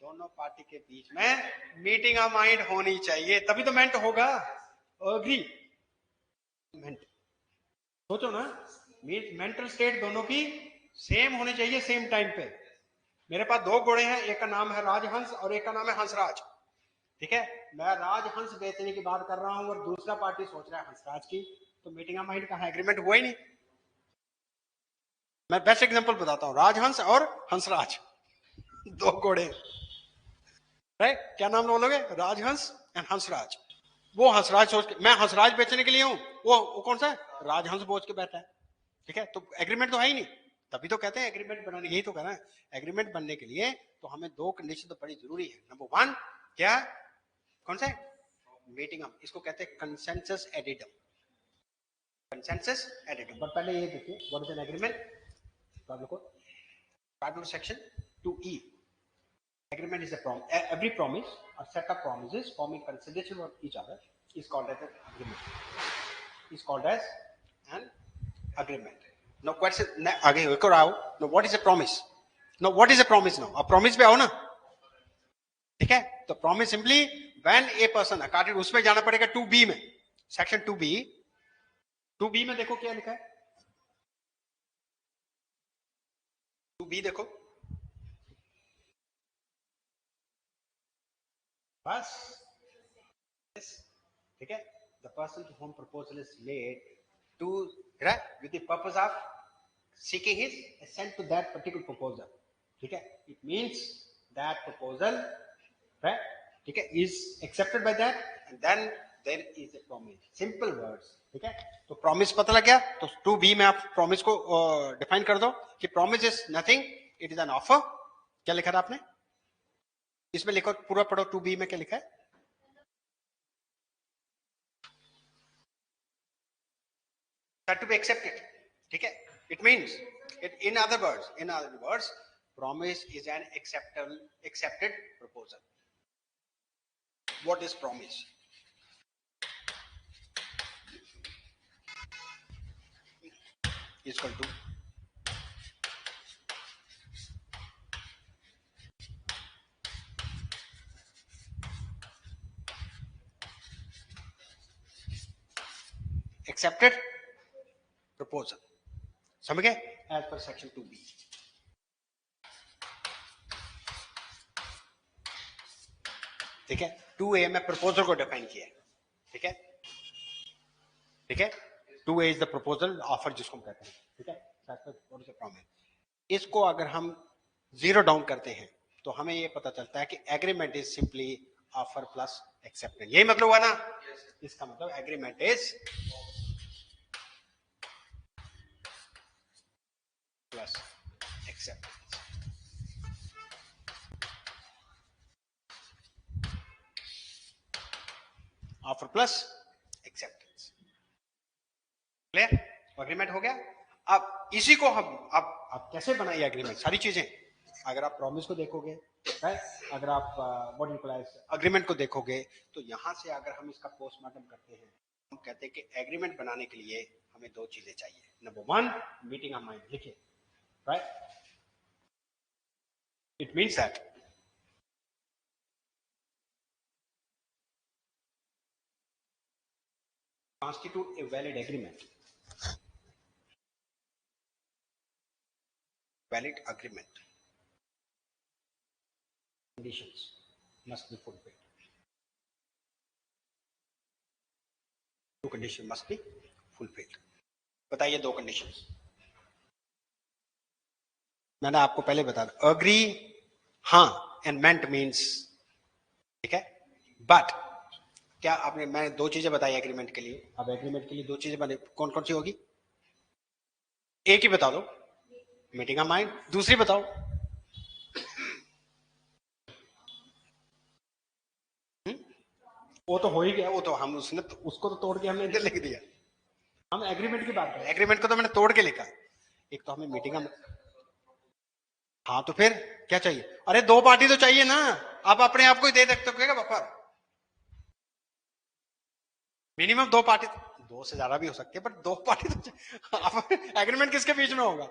दोनों पार्टी के बीच में मीटिंग ऑफ माइंड होनी चाहिए, तभी तो मेंट होगा। अग्रीमेंट, सोचो ना, मेंटल स्टेट दोनों की सेम होनी चाहिए सेम टाइम पे। मेरे पास दो घोड़े हैं, एक का नाम है राजहंस और एक का नाम है हंसराज, ठीक है। मैं राजहंस बेचने की बात कर रहा हूं और दूसरा पार्टी सोच रहा है हंसराज की, तो मीटिंग ऑफ माइंड कहां, एग्रीमेंट हुआ ही नहीं। मैं बेस्ट एग्जांपल बताता हूं, राजहंस और हंसराज, दो घोड़े, राइट, क्या नाम बोलोगे, राजहंस एंड हंसराज। वो हंसराज सोच के, मैं हंसराज बेचने के लिए हूं, वो कौन सा है, राजहंस बोझ के बैठा है, ठीक है। तो एग्रीमेंट तो है ही नहीं, तभी तो कहते हैं एग्रीमेंट बनाने, यही तो कहना है, एग्रीमेंट बनने के लिए तो हमें दो कंडीशन तो बड़ी जरूरी है। नंबर वन क्या, कौन सा, मीटिंग ऑफ, इसको कहते हैं कंसेंसस एडिडम, कंसेंसस एडिडम। बट पहले ये देखिए व्हाट इज एन एग्रीमेंट, तो आप देखो cartoon section 2E, agreement is a every promise or set of promises forming consideration for each other is called as an agreement, is called as an agreement. Now question आगे एक और आओ, now what is a promise, now what is a promise, now अब promise पे आओ ना, ठीक है। तो promise simply when a person according, उसमें जाना पड़ेगा 2B में, सेक्शन 2B में देखो क्या लिखा है, 2B देखो बस, ठीक है। The person to whom proposal is made to, right, with the purpose of seeking his assent to that particular proposal, ठीक है। It means that proposal, right, ठीक है, is accepted by that and then there is a promise, simple words. ठीक है, तो promise पता लग गया, तो टू बी में आप प्रॉमिस को डिफाइन कर दो कि promise is nothing, it is an offer. क्या लिखा था आपने इसमें? लिखो, पूरा पढ़ो, टू बी में क्या लिखा है? that to be accepted. ठीक है, it means in other words promise is an accepted proposal. What is promise? Is equal to accepted proposal. समझ गए? as per section 2b. ठीक है, 2a में प्रपोजल को डिफाइन किया है। ठीक है, ठीक है, 2a is the proposal, offer जिसको हम कहते हैं। ठीक है, प्रॉमिस। इसको अगर हम जीरो डाउन करते हैं तो हमें ये पता चलता है कि agreement is simply offer plus acceptance. यही मतलब हुआ ना? इसका मतलब agreement is plus acceptance. Offer plus acceptance. Clear? Agreement हो गया। अब इसी को हम अब कैसे बनाइए एग्रीमेंट? सारी चीजें, अगर आप प्रॉमिस को देखोगे, अगर आप अग्रीमेंट को देखोगे, तो यहां से अगर हम इसका पोस्टमार्टम करते हैं, हम कहते हैं कि एग्रीमेंट बनाने के लिए हमें दो चीजें चाहिए। Number one, meeting of mind. लिखिए, right? It means that constitute a valid agreement. Valid agreement. Conditions must be fulfilled. Two conditions must be fulfilled. बताइए दो conditions. मैंने आपको पहले बता दिया, अग्री हाँ एंड मेंट मीन्स, ठीक है, बट क्या आपने, मैं दो चीजें बताई एग्रीमेंट के लिए। अब एग्रीमेंट के लिए दो चीजें बने, कौन कौन सी होगी? एक ही बता दो, मीटिंग ऑफ माइंड। दूसरी बताओ, वो तो हो ही गया, वो तो हम उसने तो, उसको तो तोड़ के हमने इधर लिख दिया। हम एग्रीमेंट की बात करें, एग्रीमेंट को तो मैंने तोड़ के लिखा। एक तो हमें मीटिंग में, हाँ तो फिर क्या चाहिए? अरे दो पार्टी तो चाहिए ना, आप अपने आप को ही दे सकते हो क्या बफर? मिनिमम दो पार्टी, दो से ज्यादा भी हो सकती है, पर दो पार्टी तो एग्रीमेंट किसके बीच में होगा?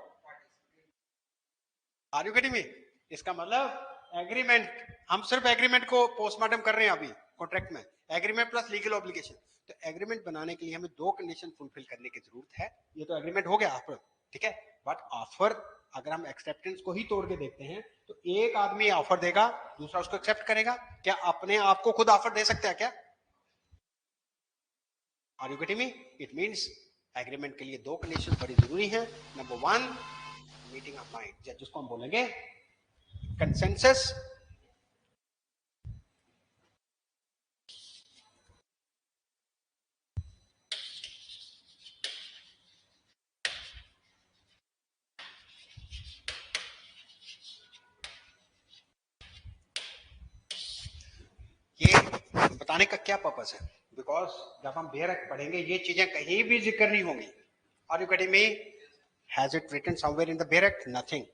Are you getting me? इसका मतलब एग्रीमेंट, हम सिर्फ एग्रीमेंट को पोस्टमार्टम कर रहे हैं अभी कॉन्ट्रैक्ट में, एग्रीमेंट प्लस लीगल ऑब्लिगेशन। तो एग्रीमेंट बनाने के लिए हमें दो कंडीशन फुलफिल करने की जरूरत है। ये तो एग्रीमेंट हो गया ऑफर, ठीक है, बट ऑफर अगर हम एक्सेप्टेंस को ही तोड़ के देखते हैं तो एक आदमी ऑफर देगा, दूसरा उसको एक्सेप्ट करेगा। क्या अपने आप को खुद ऑफर दे सकते हैं क्या? Are you getting me? It means agreement के लिए दो कंडीशन बड़ी जरूरी है। Number one, meeting of mind, जिसको हम बोलेंगे कंसेंसस, ये बताने का क्या पर्पस है? बिकॉज जब हम बेयर एक्ट पढ़ेंगे ये चीजें कहीं भी जिक्र नहीं होंगी। Are you getting me? Has it written somewhere in the bare act? Nothing.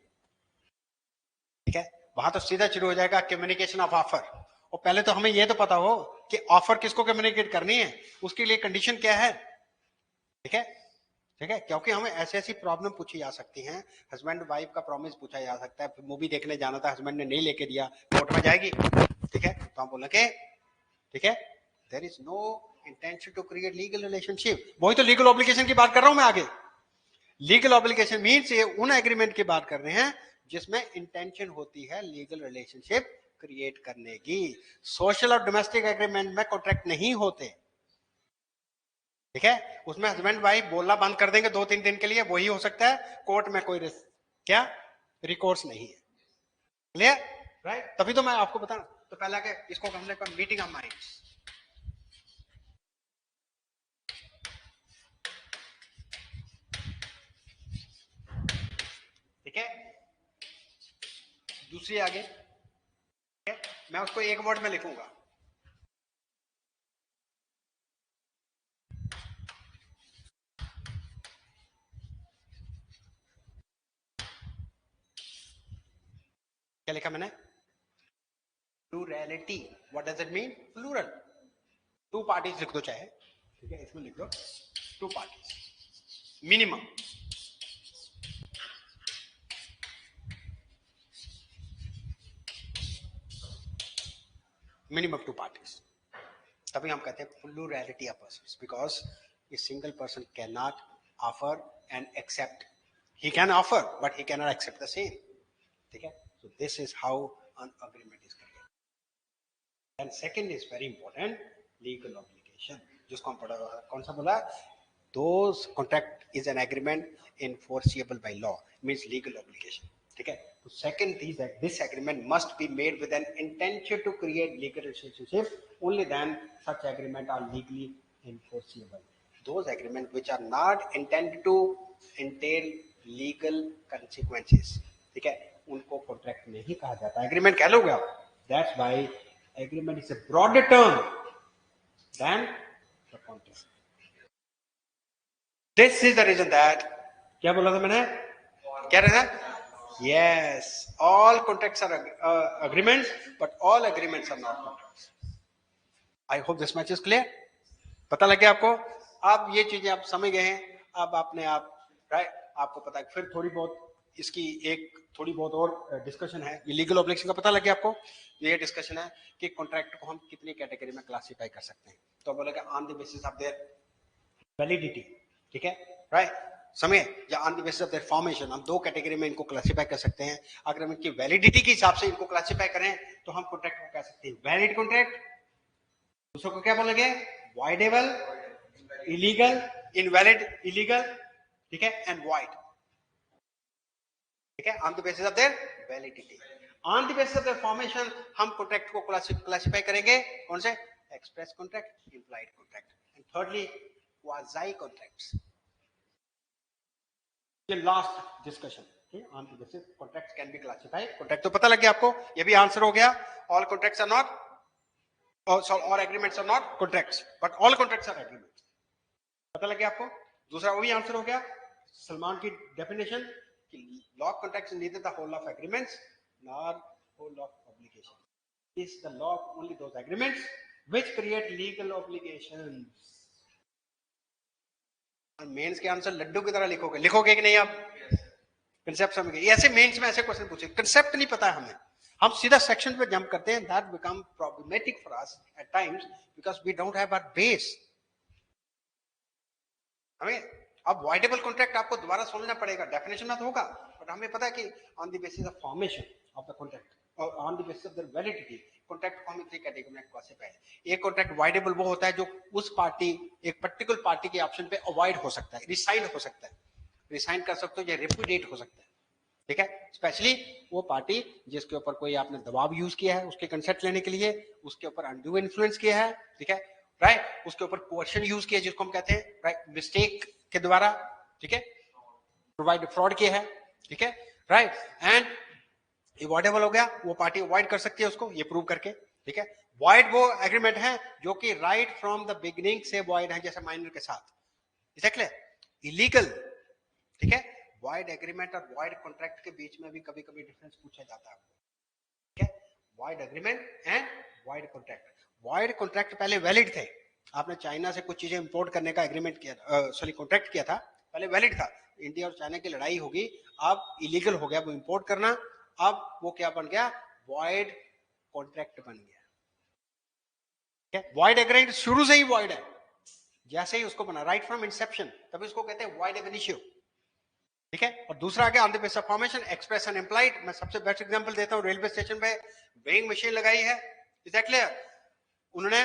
ठीक है, वहां तो सीधा शुरू हो जाएगा कम्युनिकेशन ऑफ ऑफर। और पहले तो हमें ये तो पता हो कि ऑफर किसको कम्युनिकेट करनी है, उसके लिए कंडीशन क्या है। ठीक है, ठीक है, क्योंकि हमें ऐसी ऐसी प्रॉब्लम पूछी जा सकती हैं। हस्बैंड वाइफ का प्रॉमिस पूछा जा सकता है, मूवी देखने जाना था, हस्बैंड ने नहीं लेके दिया, कोर्ट में जाएगी। ठीक है, तो हम बोलेंगे, ठीक है, there is no intention to create legal relationship. वही तो लीगल ऑब्लिगेशन की बात कर रहा हूं मैं आगे। लीगल ऑब्लिगेशन मीन्स ये उन एग्रीमेंट की बात कर रहे हैं जिसमें इंटेंशन होती है लीगल रिलेशनशिप क्रिएट करने की। सोशल और डोमेस्टिक एग्रीमेंट में कॉन्ट्रैक्ट नहीं होते। ठीक है, उसमें हस्बैंड वाइफ बोलना बंद कर देंगे 2-3 दिन के लिए, वही हो सकता है। कोर्ट में कोई क्या रिकोर्स नहीं है। क्लियर? राइट? तभी तो मैं आपको बता, तो पहला क्या, इसको हमने कहा मीटिंग ऑफ माइंड्स। ठीक है, दूसरी आगे, ठीक है, मैं उसको एक वर्ड में लिखूंगा। क्या लिखा मैंने? Plurality. What does it mean? Plural. Two parties लिख दो चाहे, ठीक है, इसमें लिख दो two parties minimum. Minimum two parties, तभी हम कहते हैं plurality of persons, because a single person can not offer and accept. He can offer but he can not accept the same. ठीक है, so this is how an agreement is created. And second is very important, legal obligation, जिसको हम पढ़ा, कौन सा बोला? Those contract is an agreement enforceable by law, means legal obligation. ठीक है, तो second is that this agreement must be made with an intention to create legal relationship. Only then such agreement are legally enforceable. Those agreements which are not intended to entail legal consequences, ठीक है, उनको contract नहीं कहा जाता, agreement कह लोगे आप. That's why agreement is a broader term than the contract. This is the reason that, क्या बोला था मैंने, क्या रहा? Yes, all contracts are agreements, but all agreements are not contracts. I hope this much is clear. पता लग गया आपको? अब ये चीजें आप समझ गए हैं, अब अपने आप राइट, आपको पता है। फिर थोड़ी बहुत इसकी एक थोड़ी बहुत और डिस्कशन है, ये लीगल ऑब्लिगेशन का पता लग गया आपको। ये डिस्कशन है कि कॉन्ट्रैक्ट को हम कितनी कैटेगरी में क्लासिफाई कर सकते हैं। तो बोलेगा on the basis of their validity, ठीक है, राइट, समझे, या on the basis of their formation. हम दो कैटेगरी में इनको क्लासिफाई कर सकते हैं। अगर हम इनकी वैलिडिटी के हिसाब से इनको क्लासिफाई करें तो हम कॉन्ट्रैक्ट को कह सकते हैं वैलिड कॉन्ट्रैक्ट, दूसरों को क्या बोलेंगे, वॉइडेबल, इलीगल, इनवैलिड, इलीगल, ठीक है, एंड वॉइड, ठीक है, on the basis of their validity. On the basis of their formation हम कॉन्ट्रैक्ट को क्लासिफाई करेंगे कौन से, express contract, implied contract, and thirdly quasi contracts. ये last discussion, on the basis contracts can be classified. Contract तो पता लग गया आपको, ये भी आंसर हो गया, all contracts are not, all agreements are not contracts, but all contracts are agreements. पता लग गया आपको? दूसरा वो भी आंसर हो गया, सलमान की डेफिनेशन कि law of contracts is neither the whole of agreements nor whole of obligations. It is the law of only those agreements which create legal obligations. Mains के आंसर लड्डू की तरह लिखोगे, लिखोगे कि नहीं आप? कंसेप्ट समझ गए? ऐसे मेंस में ऐसे क्वेश्चन पूछे, कंसेप्ट नहीं पता है हमें, हम सीधा सेक्शन पे जंप करते हैं। That become problematic for us at times because we don't have our base. हमें अब वॉइडेबल कॉन्ट्रैक्ट आपको दोबारा समझना पड़ेगा, डेफिनेशन में तो होगा, बट हमें पता है कि on the basis of formation of the contract और on the basis of the validity contract को हम थ्री कैटेगरी में क्लासिफाई है। एक कॉन्ट्रैक्ट वॉइडेबल वो होता है जो उस पार्टी, एक पर्टिकुलर पार्टी के ऑप्शन पे अवॉइड हो सकता है, रिसाइन हो सकता है, रिसाइन कर सकते हो या रिपुडिएट हो सकता है, ठीक है, स्पेशली वो पार्टी जिसके ऊपर कोई आपने दबाव यूज किया है उसके कंसेंट लेने के लिए, उसके ऊपर अनड्यू इन्फ्लुएंस किया है, ठीक है, राइट, उसके ऊपर कोर्शन यूज किया जिसको हम कहते हैं, राइट, मिस्टेक के द्वारा, ठीक है, प्रोवाइड फ्रॉड किया है, ठीक है, राइट, एंड अवॉइडेबल हो गया, वो पार्टी अवॉइड कर सकती है उसको, ये प्रूव करके, ठीक है। वॉइड वो एग्रीमेंट है जो कि राइट फ्रॉम द बिगिनिंग से वॉइड है, जैसे माइनर के साथ, इज इलीगल, ठीक है। वॉइड एग्रीमेंट और वॉइड कॉन्ट्रैक्ट के बीच में भी कभी कभी डिफरेंस पूछा जाता है, ठीक है, void agreement and void contract. Void contract पहले वैलिड थे, आपने चाइना से कुछ चीजें इंपोर्ट करने का एग्रीमेंट किया, सॉरी कॉन्ट्रैक्ट किया था, पहले वैलिड था, इंडिया और चाइना की लड़ाई होगी, अब इलीगल हो गया वो इंपोर्ट करना, अब वो क्या बन गया, वॉइड कॉन्ट्रैक्ट बन गया, ठीक है। वॉइड एग्रीमेंट शुरू से ही वॉइड है, जैसे ही उसको बना, राइट फ्रॉम इंसेप्शन, तभी उसको कहते हैं वॉइड एब इनिशियो, ठीक है। और दूसरा आ गया on the basis of formation, express and implied. मैं सबसे बेस्ट एग्जांपल देता हूं, रेलवे स्टेशन पे वेइंग मशीन लगाई है, इज दैट क्लियर, उन्होंने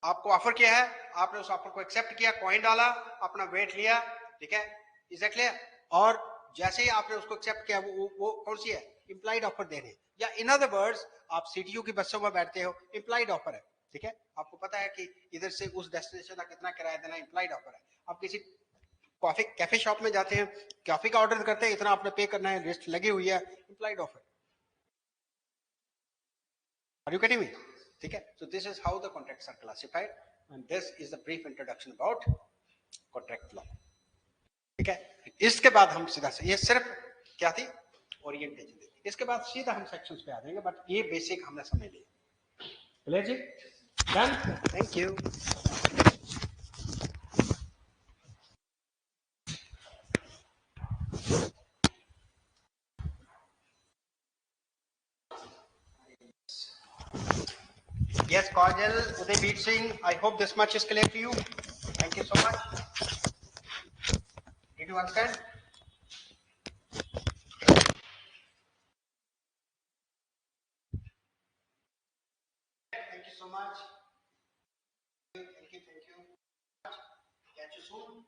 आपको ऑफर किया है, आपने उस ऑफर को एक्सेप्ट किया, कॉइन डाला, अपना वेट लिया, ठीक है, इज दैट क्लियर, और जैसे ही आपने उसको एक्सेप्ट किया, वो कौन सी है, इम्प्लाइड ऑफर दे रहे हैं, या इन अदर वर्ड्स आप सीटीयू की बसों में बैठते हो, इम्प्लाइड ऑफर है, ठीक है, आपको पता है कि इधर से उस डेस्टिनेशन का कितना किराया देना, इम्प्लाइड ऑफर है। आप किसी कॉफी कैफे शॉप में जाते हैं, कॉफी का ऑर्डर करते हैं, इतना आपने पे करना है, लिस्ट लगी हुई है, implied offer. Are you getting me? ठीक है, so this is how the contracts are classified and this is the brief introduction about contract law. ठीक है, इसके बाद हम सीधा से, ये सिर्फ क्या थी, ओरिएंटेशन थी, इसके बाद सीधा हम सेक्शंस पे आ जाएंगे, बट ये बेसिक हमने समझ लिया। क्लियर जी? Done, thank you. Yes, Kajal, Udaybeat Singh, I hope this much is clear to you. Thank you so much. Did you understand? Thank you so much. Thank you. Catch you soon.